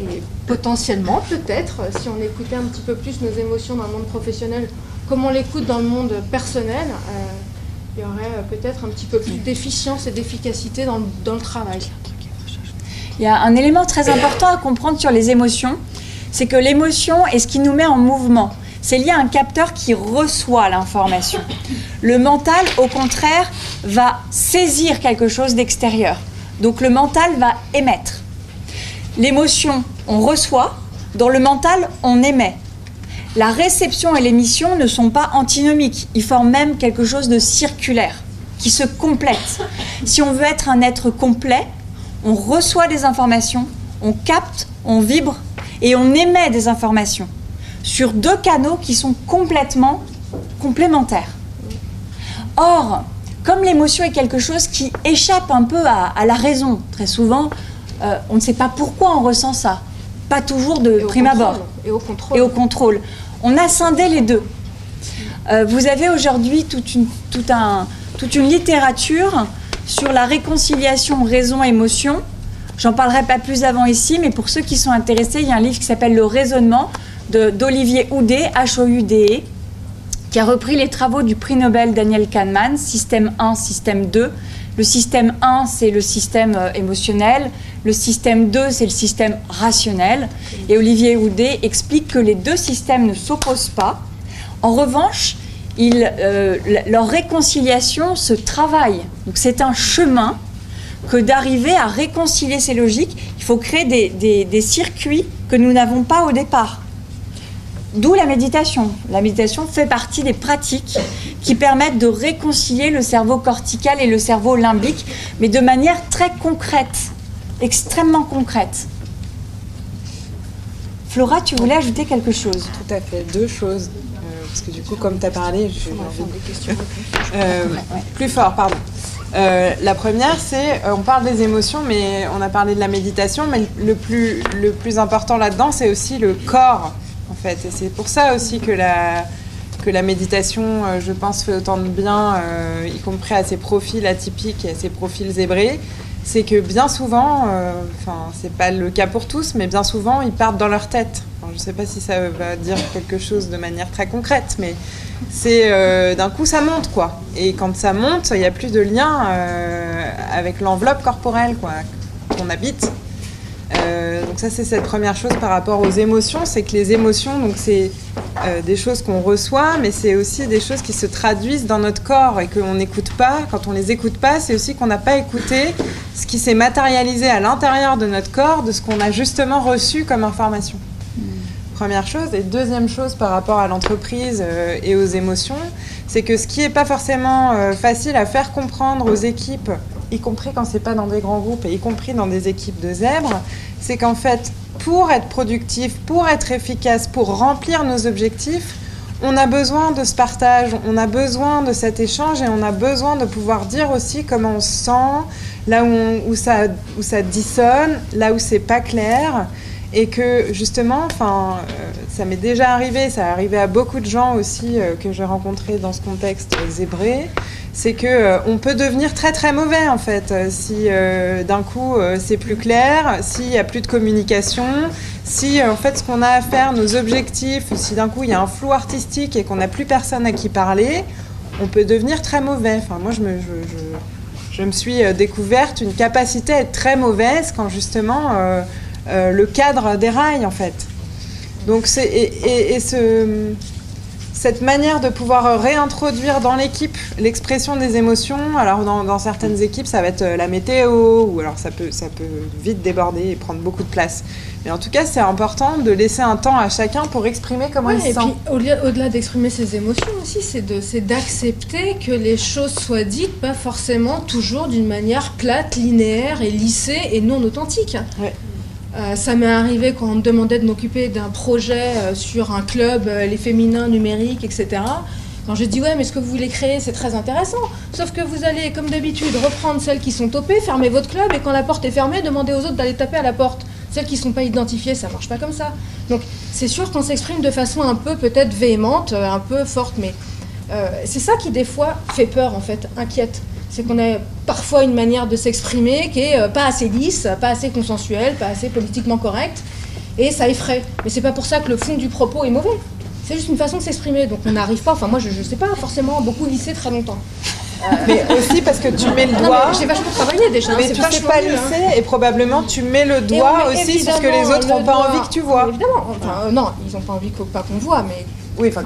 Et potentiellement, peut-être, si on écoutait un petit peu plus nos émotions dans le monde professionnel, comme on l'écoute dans le monde personnel, il y aurait peut-être un petit peu plus d'efficience et d'efficacité dans le travail. Il y a un élément très important à comprendre sur les émotions, c'est que l'émotion est ce qui nous met en mouvement. C'est lié à un capteur qui reçoit l'information. Le mental, au contraire, va saisir quelque chose d'extérieur. Donc le mental va émettre. L'émotion, on reçoit. Dans le mental, on émet. La réception et l'émission ne sont pas antinomiques. Ils forment même quelque chose de circulaire, qui se complète. Si on veut être un être complet, on reçoit des informations, on capte, on vibre et on émet des informations sur deux canaux qui sont complètement complémentaires. Or, comme l'émotion est quelque chose qui échappe un peu à la raison, très souvent, on ne sait pas pourquoi on ressent ça. Pas toujours de prime abord. Et au contrôle. Et au contrôle. On a scindé les deux. Vous avez aujourd'hui toute une littérature sur la réconciliation raison-émotion. J'en parlerai pas plus avant ici, mais pour ceux qui sont intéressés, il y a un livre qui s'appelle Le raisonnement d'Olivier Houdet, H-O-U-D-E, qui a repris les travaux du prix Nobel Daniel Kahneman, système 1, système 2. Le système 1, c'est le système émotionnel. Le système 2, c'est le système rationnel. Et Olivier Houdet explique que les deux systèmes ne s'opposent pas. En revanche, leur réconciliation se travaille. Donc c'est un chemin que d'arriver à réconcilier ces logiques. Il faut créer des circuits que nous n'avons pas au départ. D'où la méditation. La méditation fait partie des pratiques qui permettent de réconcilier le cerveau cortical et le cerveau limbique, mais de manière très concrète, extrêmement concrète. Flora, tu voulais ajouter quelque chose? Tout à fait, deux choses. Parce que du coup, comme tu as parlé, je vais des questions. plus fort, pardon. La première, c'est, on parle des émotions, mais on a parlé de la méditation, mais le plus important là-dedans, c'est aussi le corps, en fait. Et c'est pour ça aussi que la méditation, je pense, fait autant de bien, y compris à ces profils atypiques et à ces profils zébrés. C'est que bien souvent, c'est pas le cas pour tous, mais bien souvent, ils partent dans leur tête. Enfin, je sais pas si ça va dire quelque chose de manière très concrète, mais c'est d'un coup, ça monte, quoi. Et quand ça monte, il n'y a plus de lien avec l'enveloppe corporelle, quoi, qu'on habite. Donc ça, c'est cette première chose par rapport aux émotions, c'est que les émotions, donc c'est des choses qu'on reçoit, mais c'est aussi des choses qui se traduisent dans notre corps et qu'on n'écoute pas. Quand on les écoute pas, c'est aussi qu'on n'a pas écouté ce qui s'est matérialisé à l'intérieur de notre corps, de ce qu'on a justement reçu comme information. Première chose. Et deuxième chose par rapport à l'entreprise et aux émotions, c'est que ce qui n'est pas forcément facile à faire comprendre aux équipes, y compris quand c'est pas dans des grands groupes et y compris dans des équipes de zèbres, c'est qu'en fait, pour être productif, pour être efficace, pour remplir nos objectifs, on a besoin de ce partage, on a besoin de cet échange et on a besoin de pouvoir dire aussi comment on se sent, là où ça dissonne, là où c'est pas clair. Et que justement, ça m'est déjà arrivé, ça est arrivé à beaucoup de gens aussi que j'ai rencontrés dans ce contexte zébré, c'est que on peut devenir très très mauvais en fait si d'un coup c'est plus clair, s'il y a plus de communication, si en fait ce qu'on a à faire, nos objectifs, si d'un coup il y a un flou artistique et qu'on n'a plus personne à qui parler, on peut devenir très mauvais. Enfin moi je me suis découverte une capacité à être très mauvaise quand justement ce cadre déraille en fait. Donc cette manière de pouvoir réintroduire dans l'équipe l'expression des émotions. Alors dans certaines équipes, ça va être la météo, ou alors ça peut vite déborder et prendre beaucoup de place. Mais en tout cas, c'est important de laisser un temps à chacun pour exprimer comment il se sent. Et puis au-delà d'exprimer ses émotions aussi, c'est d'accepter que les choses soient dites pas forcément toujours d'une manière plate, linéaire et lissée et non authentique. Ouais. Ça m'est arrivé quand on me demandait de m'occuper d'un projet sur un club, les féminins numériques, etc. Quand j'ai dit ouais, mais ce que vous voulez créer, c'est très intéressant. Sauf que vous allez, comme d'habitude, reprendre celles qui sont topées, fermer votre club, et quand la porte est fermée, demander aux autres d'aller taper à la porte. Celles qui ne sont pas identifiées, ça ne marche pas comme ça. Donc c'est sûr qu'on s'exprime de façon un peu peut-être véhémente, un peu forte, mais c'est ça qui des fois fait peur en fait, inquiète. C'est qu'on a parfois une manière de s'exprimer qui est pas assez lisse, pas assez consensuelle, pas assez politiquement correcte, et ça effraie. Mais c'est pas pour ça que le fond du propos est mauvais. C'est juste une façon de s'exprimer, donc on n'arrive pas, enfin moi je sais pas forcément beaucoup lisser très longtemps. Mais aussi parce que tu mets le doigt... Non, mais j'ai vachement travaillé déjà. Mais tu sais pas lisser et probablement tu mets le doigt aussi sur ce que les autres n'ont pas envie que tu vois. Évidemment, enfin, non, ils n'ont pas envie pas qu'on voit, mais... Oui, enfin...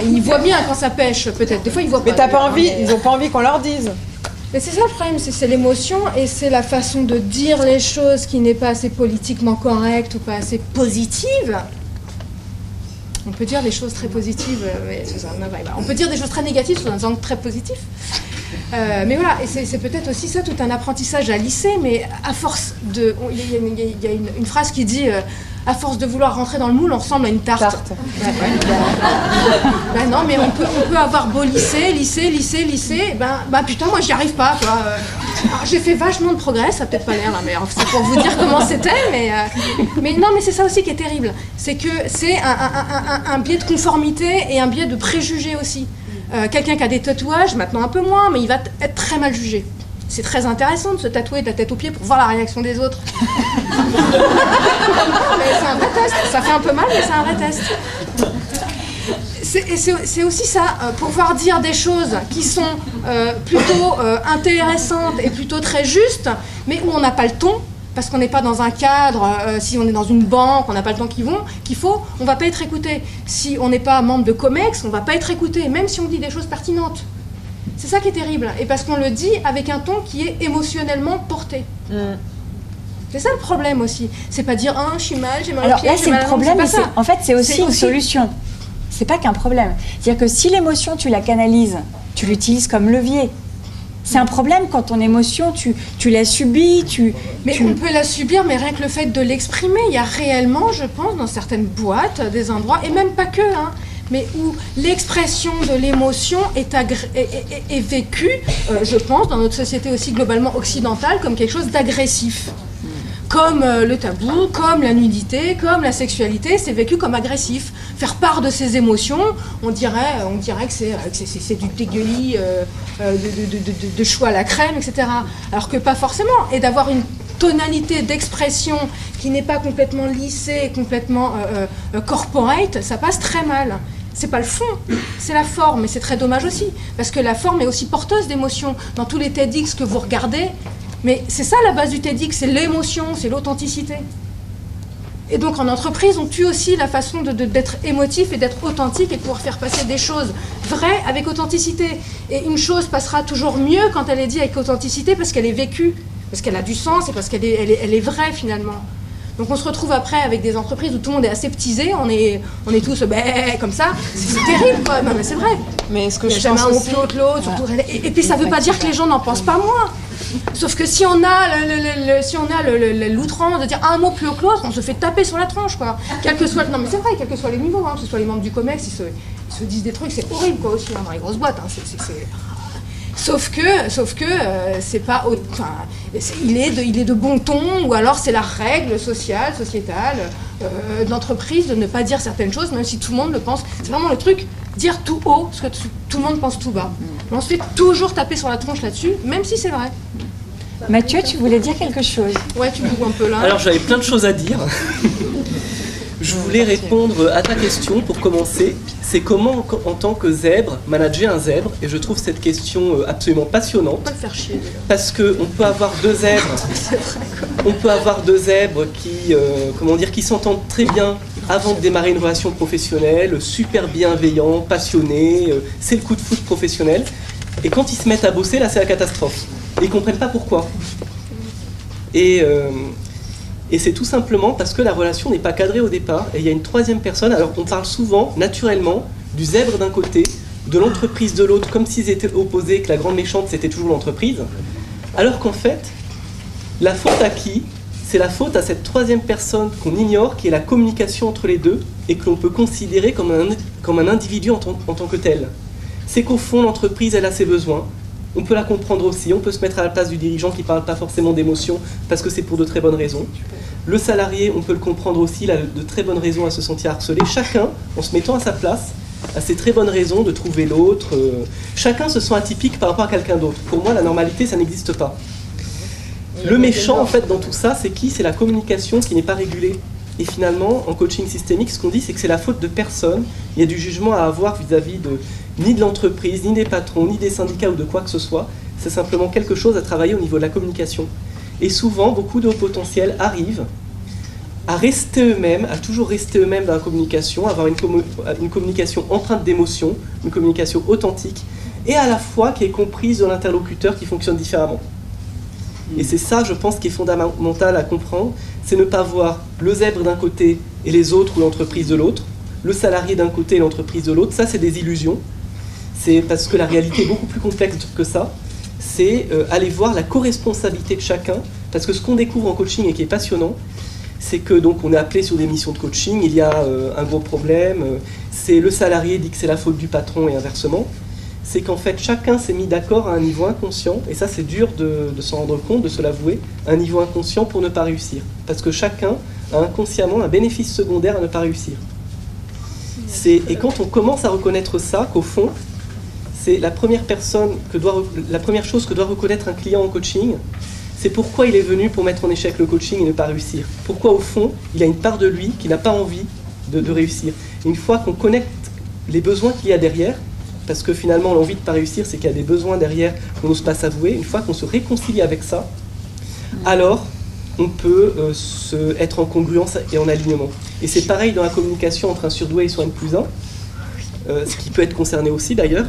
Ils voient bien quand ça pêche, peut-être. Des fois, ils voient pas. Mais t'as pas envie, ils n'ont pas envie qu'on leur dise. Mais c'est ça le problème, c'est l'émotion et c'est la façon de dire les choses qui n'est pas assez politiquement correcte ou pas assez positive. On peut dire des choses très positives, mais on peut dire des choses très négatives sous un angle très positif. Mais voilà, et c'est peut-être aussi ça, tout un apprentissage à lisser, mais à force de... Il y a une phrase qui dit... à force de vouloir rentrer dans le moule, on ressemble à une tarte. Ben non, mais on peut avoir beau lisser, putain, moi j'y arrive pas, quoi. Alors, j'ai fait vachement de progrès, ça a peut-être pas l'air, là, mais c'est pour vous dire comment c'était, mais non, mais c'est ça aussi qui est terrible. C'est que c'est un biais de conformité et un biais de préjugé aussi. Quelqu'un qui a des tatouages, maintenant un peu moins, mais il va être très mal jugé. C'est très intéressant de se tatouer de la tête aux pieds pour voir la réaction des autres. Mais c'est un vrai test. Ça fait un peu mal, mais c'est un vrai test. C'est aussi ça, pouvoir dire des choses qui sont plutôt intéressantes et plutôt très justes, mais où on n'a pas le ton, parce qu'on n'est pas dans un cadre, si on est dans une banque, on n'a pas le temps qu'il faut, on ne va pas être écouté. Si on n'est pas membre de COMEX, on ne va pas être écouté, même si on dit des choses pertinentes. C'est ça qui est terrible, et parce qu'on le dit avec un ton qui est émotionnellement porté. C'est ça le problème aussi. C'est pas dire je suis mal, j'ai mal au pied, j'ai mal à la jambe, c'est pas ça. En fait, c'est aussi une solution. C'est pas qu'un problème. C'est-à-dire que si l'émotion, tu la canalises, tu l'utilises comme levier. C'est un problème quand ton émotion, tu la subis, on peut la subir, mais rien que le fait de l'exprimer, il y a réellement, je pense, dans certaines boîtes, des endroits, et même pas que, mais où l'expression de l'émotion est vécue, je pense, dans notre société aussi globalement occidentale, comme quelque chose d'agressif. Comme le tabou, comme la nudité, comme la sexualité, c'est vécu comme agressif. Faire part de ses émotions, on dirait que c'est du dégueulis, de choix à la crème, etc. Alors que pas forcément. Et d'avoir une tonalité d'expression qui n'est pas complètement lissée, complètement corporate, ça passe très mal. C'est pas le fond, c'est la forme, et c'est très dommage aussi, parce que la forme est aussi porteuse d'émotions. Dans tous les TEDx que vous regardez, mais c'est ça la base du TEDx, c'est l'émotion, c'est l'authenticité. Et donc en entreprise, on tue aussi la façon d'être émotif et d'être authentique et de pouvoir faire passer des choses vraies avec authenticité. Et une chose passera toujours mieux quand elle est dite avec authenticité parce qu'elle est vécue, parce qu'elle a du sens et parce qu'elle est vraie finalement. Donc on se retrouve après avec des entreprises où tout le monde est aseptisé, on est tous comme ça, c'est terrible quoi, non mais c'est vrai. Mais ce que je pense aussi... un mot plus haut que l'autre, voilà. Et puis ça veut pas dire que les gens n'en pensent pas moins. Sauf que si on a l'outrance de dire un mot plus haut que l'autre, on se fait taper sur la tronche quoi. Quel que soit, non mais c'est vrai, quels que soient les niveaux, que ce soit les membres du COMEX, ils se disent des trucs, c'est horrible quoi aussi dans les grosses boîtes. Sauf que c'est pas, il est de bon ton, ou alors c'est la règle sociale, sociétale, d'entreprise de ne pas dire certaines choses, même si tout le monde le pense. C'est vraiment le truc, dire tout haut ce que tout le monde pense tout bas. On se fait toujours taper sur la tronche là-dessus, même si c'est vrai. Mathieu, tu voulais dire quelque chose? Ouais, tu bouges un peu là. Alors j'avais plein de choses à dire. Je voulais répondre à ta question pour commencer. C'est comment, en tant que zèbre, manager un zèbre. Et je trouve cette question absolument passionnante. On peut le faire chier déjà. Parce qu'on peut avoir deux zèbres. C'est vrai, quoi. On peut avoir deux zèbres qui s'entendent très bien, avant de démarrer une relation professionnelle, super bienveillant, passionné, c'est le coup de foudre professionnel. Et quand ils se mettent à bosser, là c'est la catastrophe. Et ils ne comprennent pas pourquoi. Et c'est tout simplement parce que la relation n'est pas cadrée au départ. Et il y a une troisième personne. Alors on parle souvent, naturellement, du zèbre d'un côté, de l'entreprise de l'autre, comme s'ils étaient opposés, que la grande méchante c'était toujours l'entreprise. Alors qu'en fait, la faute à qui ? C'est la faute à cette troisième personne qu'on ignore, qui est la communication entre les deux, et que l'on peut considérer comme un individu en tant que tel. C'est qu'au fond, l'entreprise, elle a ses besoins. On peut la comprendre aussi, on peut se mettre à la place du dirigeant qui ne parle pas forcément d'émotion, parce que c'est pour de très bonnes raisons. Le salarié, on peut le comprendre aussi, il a de très bonnes raisons à se sentir harcelé. Chacun, en se mettant à sa place, a ses très bonnes raisons de trouver l'autre. Chacun se sent atypique par rapport à quelqu'un d'autre. Pour moi, la normalité, ça n'existe pas. Le méchant, en fait, dans tout ça, c'est qui ? C'est la communication qui n'est pas régulée. Et finalement, en coaching systémique, ce qu'on dit, c'est que c'est la faute de personne. Il y a du jugement à avoir vis-à-vis ni de l'entreprise, ni des patrons, ni des syndicats ou de quoi que ce soit. C'est simplement quelque chose à travailler au niveau de la communication. Et souvent, beaucoup de hauts potentiels arrivent à rester eux-mêmes, à toujours rester eux-mêmes dans la communication, à avoir une communication empreinte d'émotion, une communication authentique, et à la fois qui est comprise de l'interlocuteur qui fonctionne différemment. Et c'est ça, je pense, qui est fondamental à comprendre, c'est ne pas voir le zèbre d'un côté et les autres ou l'entreprise de l'autre, le salarié d'un côté et l'entreprise de l'autre. Ça, c'est des illusions. C'est parce que la réalité est beaucoup plus complexe que ça. C'est aller voir la co-responsabilité de chacun, parce que ce qu'on découvre en coaching et qui est passionnant, c'est que donc on est appelé sur des missions de coaching, il y a un gros problème, c'est le salarié dit que c'est la faute du patron et inversement. C'est qu'en fait chacun s'est mis d'accord à un niveau inconscient, et ça c'est dur de s'en rendre compte, de se l'avouer, un niveau inconscient pour ne pas réussir. Parce que chacun a inconsciemment un bénéfice secondaire à ne pas réussir. Et quand on commence à reconnaître ça, qu'au fond, c'est la première chose que doit reconnaître un client en coaching, c'est pourquoi il est venu pour mettre en échec le coaching et ne pas réussir. Pourquoi au fond, il a une part de lui qui n'a pas envie de réussir. Et une fois qu'on connecte les besoins qu'il y a derrière, parce que finalement l'envie de ne pas réussir, c'est qu'il y a des besoins derrière qu'on n'ose pas s'avouer. Une fois qu'on se réconcilie avec ça, alors on peut être en congruence et en alignement. Et c'est pareil dans la communication entre un surdoué et son N+1, ce qui peut être concerné aussi d'ailleurs.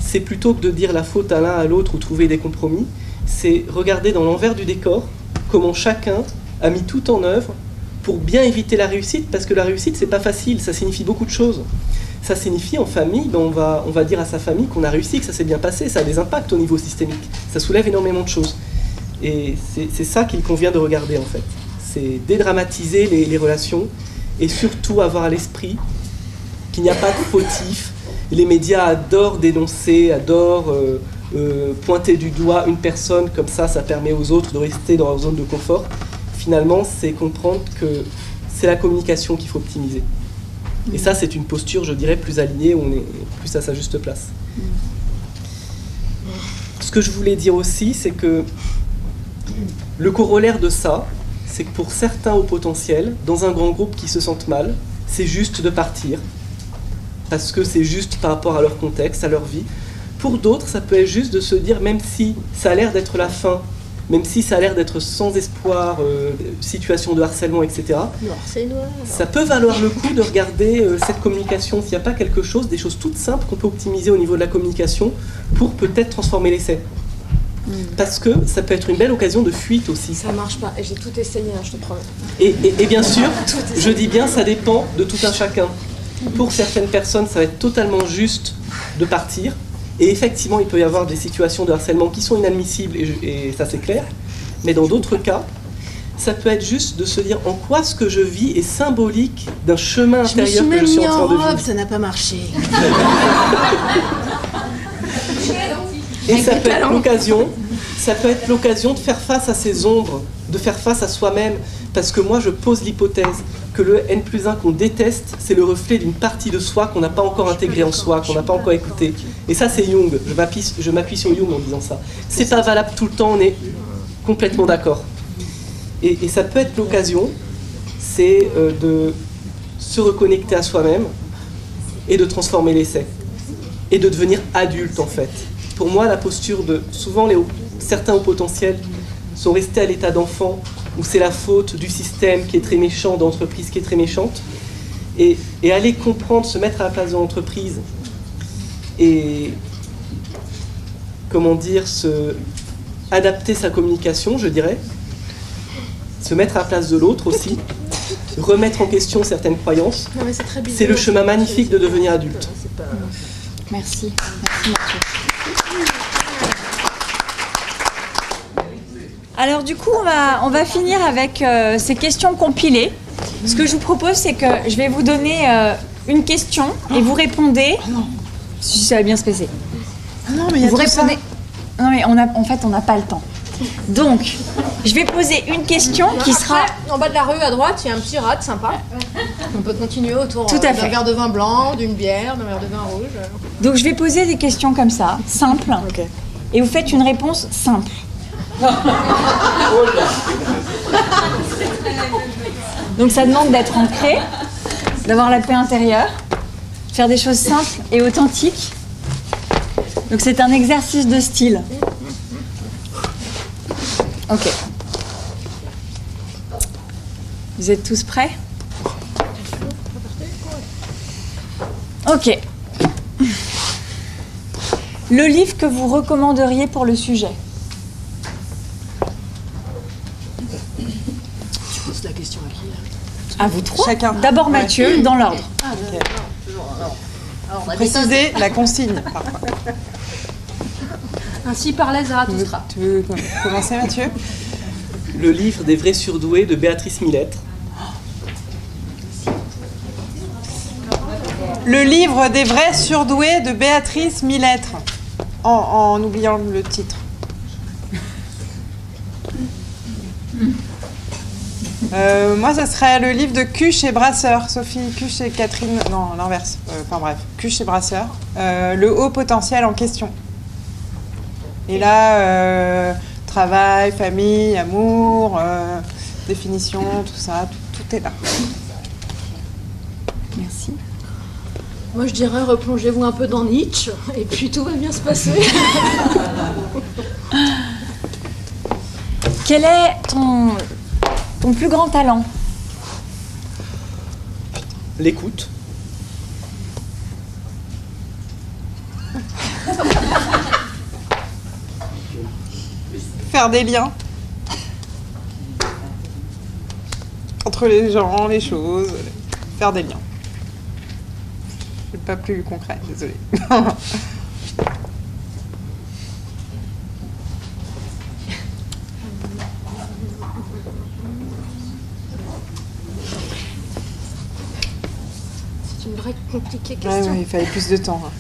C'est plutôt que de dire la faute à l'un à l'autre ou trouver des compromis, c'est regarder dans l'envers du décor comment chacun a mis tout en œuvre pour bien éviter la réussite, parce que la réussite, c'est pas facile, ça signifie beaucoup de choses. Ça signifie en famille, on va dire à sa famille qu'on a réussi, que ça s'est bien passé, ça a des impacts au niveau systémique, ça soulève énormément de choses. Et c'est ça qu'il convient de regarder en fait. C'est dédramatiser les relations et surtout avoir à l'esprit qu'il n'y a pas de fautif. Les médias adorent dénoncer, adorent pointer du doigt une personne, comme ça permet aux autres de rester dans leur zone de confort. Finalement, c'est comprendre que c'est la communication qu'il faut optimiser. Et ça, c'est une posture, je dirais, plus alignée, où on est plus à sa juste place. Ce que je voulais dire aussi, c'est que le corollaire de ça, c'est que pour certains hauts potentiels, dans un grand groupe qui se sentent mal, c'est juste de partir, parce que c'est juste par rapport à leur contexte, à leur vie. Pour d'autres, ça peut être juste de se dire, même si ça a l'air d'être la fin, même si ça a l'air d'être sans espoir, situation de harcèlement, etc., Noir, c'est noir. ça peut valoir le coup de regarder cette communication, s'il n'y a pas quelque chose, des choses toutes simples qu'on peut optimiser au niveau de la communication pour peut-être transformer l'essai. Parce que ça peut être une belle occasion de fuite aussi. Ça marche pas, et j'ai tout essayé, hein, je te promets. Et bien sûr, je dis bien, ça dépend de tout un chacun. Pour certaines personnes, ça va être totalement juste de partir. Et effectivement, il peut y avoir des situations de harcèlement qui sont inadmissibles, et ça c'est clair. Mais dans d'autres cas, ça peut être juste de se dire en quoi ce que je vis est symbolique d'un chemin intérieur que je suis en train de vivre. Ça n'a pas marché. Et ça peut être l'occasion de faire face à ses ombres, de faire face à soi-même. Parce que moi, je pose l'hypothèse que le N+1 qu'on déteste, c'est le reflet d'une partie de soi qu'on n'a pas encore intégrée en soi, qu'on n'a pas encore écoutée. Et ça, c'est Jung. Je m'appuie sur Jung en disant ça. C'est pas valable tout le temps, on est complètement d'accord. Et ça peut être l'occasion, c'est de se reconnecter à soi-même et de transformer l'essai. Et de devenir adulte, en fait. Pour moi, la posture de... Souvent, certains hauts potentiels sont restés à l'état d'enfant, où c'est la faute du système qui est très méchant, d'entreprise qui est très méchante. et aller comprendre, se mettre à la place de l'entreprise et, comment dire, adapter sa communication, je dirais, se mettre à la place de l'autre aussi, remettre en question certaines croyances. Non, mais c'est très bizarre. C'est le chemin magnifique de devenir adulte. Merci. Merci Mathieu. Alors du coup, on va finir avec ces questions compilées. Ce que je vous propose, c'est que je vais vous donner une question et vous répondez. Si ça va bien se passer. Non, mais il y a Vous tout ça. répondez. Non mais en fait, on n'a pas le temps. Donc, je vais poser une question qui sera. Après, en bas de la rue à droite, il y a un petit rad sympa. On peut continuer autour Tout à d'un fait. verre de vin blanc, d'une bière, d'un verre de vin rouge. Donc, je vais poser des questions comme ça, simples, Ok. et vous faites une réponse simple. Donc, ça demande d'être ancré, d'avoir la paix intérieure, de faire des choses simples et authentiques. Donc, c'est un exercice de style. Ok. Vous êtes tous prêts? Ok. Le livre que vous recommanderiez pour le sujet? Tu poses la question à qui là? À vous trois. Chacun. D'abord Ouais. Mathieu, dans l'ordre. Préciser la consigne, parfois. Ainsi parlait Zarathustra. Tu veux commencer, Mathieu? Le livre des vrais surdoués de Béatrice Millettre. Le livre des vrais surdoués de Béatrice Millettre. En oubliant le titre. Moi, ça serait le livre de Cuche et Brasseur. Sophie Cuche et Catherine... Non, l'inverse. Enfin bref, Cuche et Brasseur. Le haut potentiel en question. Et là, travail, famille, amour, définition, tout ça, tout est là. Merci. Moi je dirais replongez-vous un peu dans Nietzsche et puis tout va bien se passer. Quel est ton plus grand talent? L'écoute. Faire des liens entre les gens, les choses, faire des liens. C'est pas plus concret, désolé. C'est une vraie compliquée Ouais, question. ouais, il fallait plus de temps. Hein.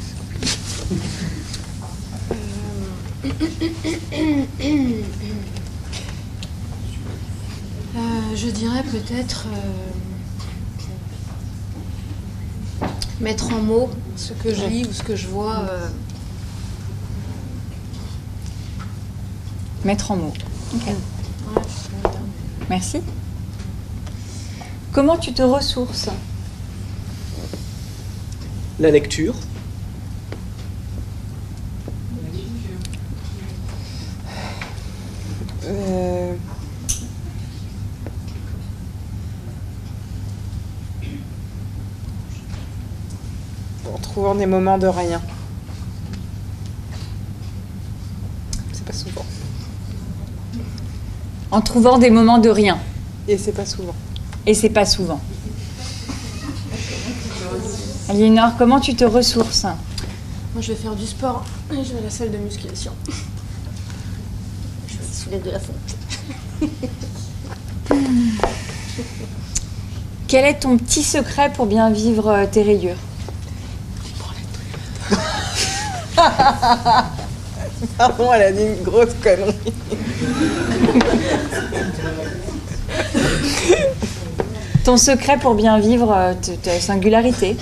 Je dirais peut-être mettre en mots ce que je lis ou ce que je vois. Mettre en mots. Ok. Ouais, c'est bien. Merci. Comment tu te ressources? La lecture. En trouvant des moments de rien. C'est pas souvent. En trouvant des moments de rien. Et c'est pas souvent. Et c'est pas souvent. Aliénor, comment tu te ressources? Moi je vais faire du sport et je vais à la salle de musculation. Je vais soulève de la fonte. Quel est ton petit secret pour bien vivre tes rayures? Pardon, elle a dit une grosse connerie. Ton secret pour bien vivre ta singularité?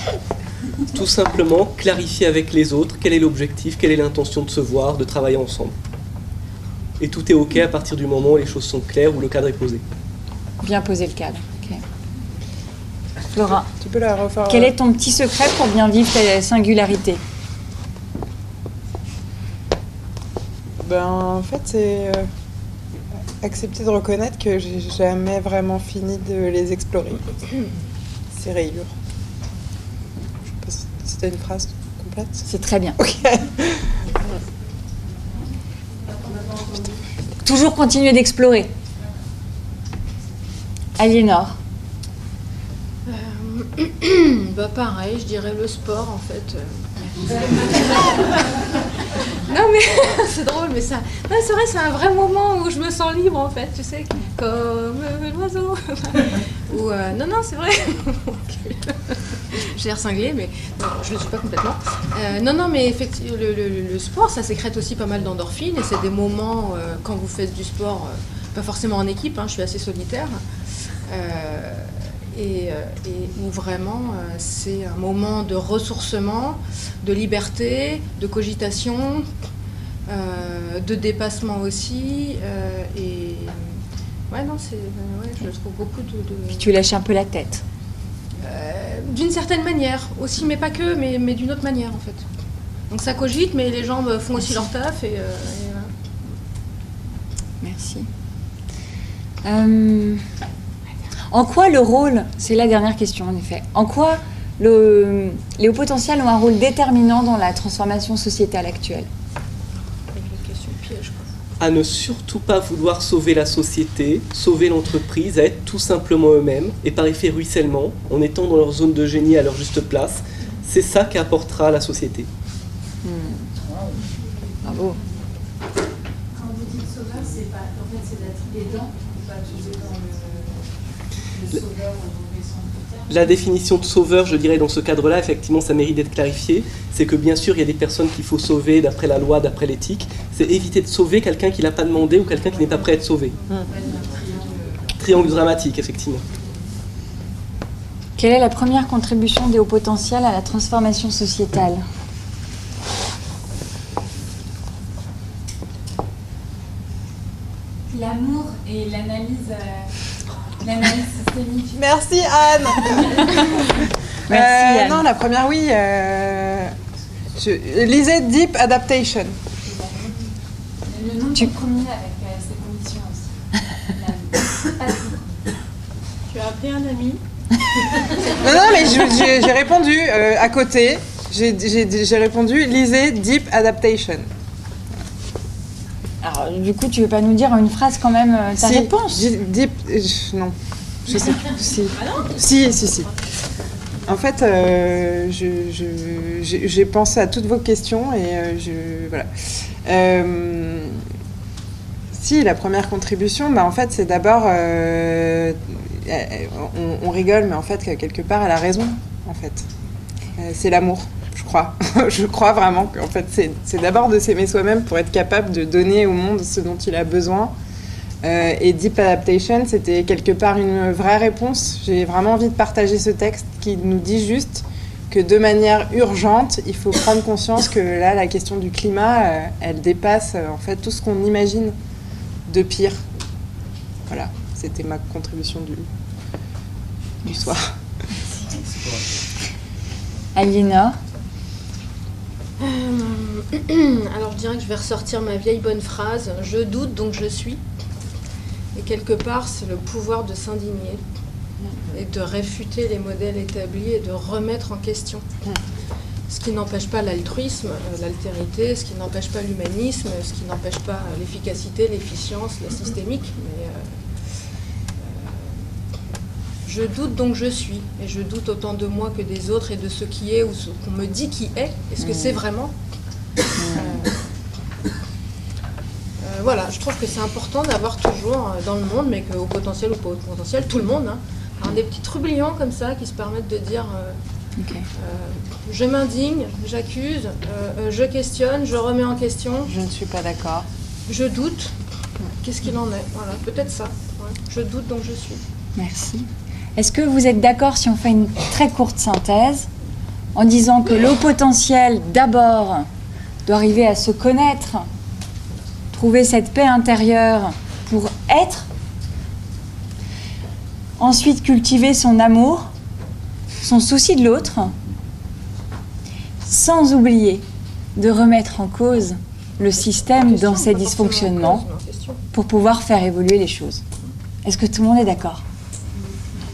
Tout simplement clarifier avec les autres quel est l'objectif, quelle est l'intention de se voir, de travailler ensemble. Et tout est ok à partir du moment où les choses sont claires, où le cadre est posé. Bien poser le cadre. Ok. Laura, Tu peux la refaire. quel est ton petit secret pour bien vivre ta singularité? Ben, en fait, c'est accepter de reconnaître que j'ai jamais vraiment fini de les explorer. Ces rayures. C'était une phrase complète. C'est très bien. Ok. Toujours continuer d'explorer. Aliénor. Bah pareil, je dirais le sport en fait. Non mais c'est drôle, mais ça, non, c'est vrai, c'est un vrai moment où je me sens libre en fait, tu sais, comme l'oiseau. Ou non, c'est vrai. J'ai l'air cinglée, mais non, je le suis pas complètement. Non, mais effectivement, le sport, ça sécrète aussi pas mal d'endorphines, et c'est des moments quand vous faites du sport, pas forcément en équipe, hein, je suis assez solitaire. Et où vraiment c'est un moment de ressourcement, de liberté, de cogitation, de dépassement aussi. Et ouais, non, c'est, ouais, je trouve beaucoup de... Puis tu lâches un peu la tête. D'une certaine manière aussi, mais pas que, mais d'une autre manière en fait. Donc ça cogite, mais les jambes font aussi leur taf. Et voilà. Merci. En quoi le rôle, c'est la dernière question en effet, en quoi les hauts potentiels ont un rôle déterminant dans la transformation sociétale actuelle? Une question piège, quoi. À ne surtout pas vouloir sauver la société, sauver l'entreprise, à être tout simplement eux-mêmes, et par effet ruissellement, en étant dans leur zone de génie à leur juste place. C'est ça qu'apportera la société. Bravo. Quand vous dites sauveur, c'est pas, en fait, c'est d'être aidant, pas toujours dans le sauveur au mauvais sens du terme. La définition de sauveur, je dirais, dans ce cadre-là, effectivement, ça mérite d'être clarifié. C'est que bien sûr, il y a des personnes qu'il faut sauver d'après la loi, d'après l'éthique. C'est éviter de sauver quelqu'un qui ne l'a pas demandé ou quelqu'un qui n'est pas prêt à être sauvé. Triangle dramatique, effectivement. Quelle est la première contribution des hauts potentiels à la transformation sociétale? L'amour et l'analyse systémique. Merci Anne. Merci, Anne. Non, la première, oui. Lisez Deep Adaptation. Le nom du premier avec ses conditions aussi. Tu as appris un ami. Non, mais j'ai répondu à côté. J'ai répondu lisez Deep Adaptation. Alors, du coup, tu veux pas nous dire en une phrase quand même ta réponse? Deep, non, je sais plus. Si. En fait, j'ai pensé à toutes vos questions et voilà. Si, la première contribution, bah, en fait, c'est d'abord... on rigole, mais en fait, quelque part, elle a raison, en fait. C'est l'amour, je crois. Je crois vraiment qu'en fait, c'est d'abord de s'aimer soi-même pour être capable de donner au monde ce dont il a besoin. Et Deep Adaptation, c'était quelque part une vraie réponse. J'ai vraiment envie de partager ce texte qui nous dit juste que de manière urgente, il faut prendre conscience que là, la question du climat, elle dépasse en fait tout ce qu'on imagine de pire. Voilà, c'était ma contribution du soir. Aliénor. Alors je dirais que je vais ressortir ma vieille bonne phrase, je doute donc je suis. Et quelque part c'est le pouvoir de s'indigner et de réfuter les modèles établis et de remettre en question. Ce qui n'empêche pas l'altruisme, l'altérité, ce qui n'empêche pas l'humanisme, ce qui n'empêche pas l'efficacité, l'efficience, la systémique. Mais je doute donc je suis. Et je doute autant de moi que des autres et de ce qui est ou ce qu'on me dit qui est. Est-ce que c'est vraiment voilà, je trouve que c'est important d'avoir toujours dans le monde, mais qu'au potentiel ou pas au potentiel, tout le monde, hein, des petits trublions comme ça qui se permettent de dire je m'indigne, j'accuse, je questionne, je remets en question. Je ne suis pas d'accord. Je doute. Qu'est-ce qu'il en est? Voilà, peut-être ça. Ouais. Je doute donc je suis. Merci. Est-ce que vous êtes d'accord si on fait une très courte synthèse en disant que le haut potentiel, d'abord, doit arriver à se connaître, trouver cette paix intérieure pour être, ensuite cultiver son amour, son souci de l'autre, sans oublier de remettre en cause le système dans ses dysfonctionnements pour pouvoir faire évoluer les choses. Est-ce que tout le monde est d'accord?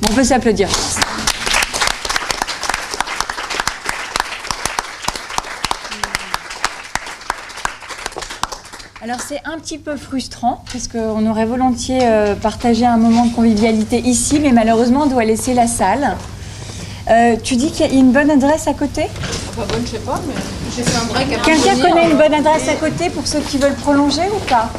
On peut s'applaudir. Alors c'est un petit peu frustrant parce qu'on aurait volontiers partagé un moment de convivialité ici, mais malheureusement on doit laisser la salle. Tu dis qu'il y a une bonne adresse à côté? Pas bonne, je sais pas, mais j'ai fait un break avant de Quelqu'un venir. connaît une bonne adresse à côté pour ceux qui veulent prolonger ou pas?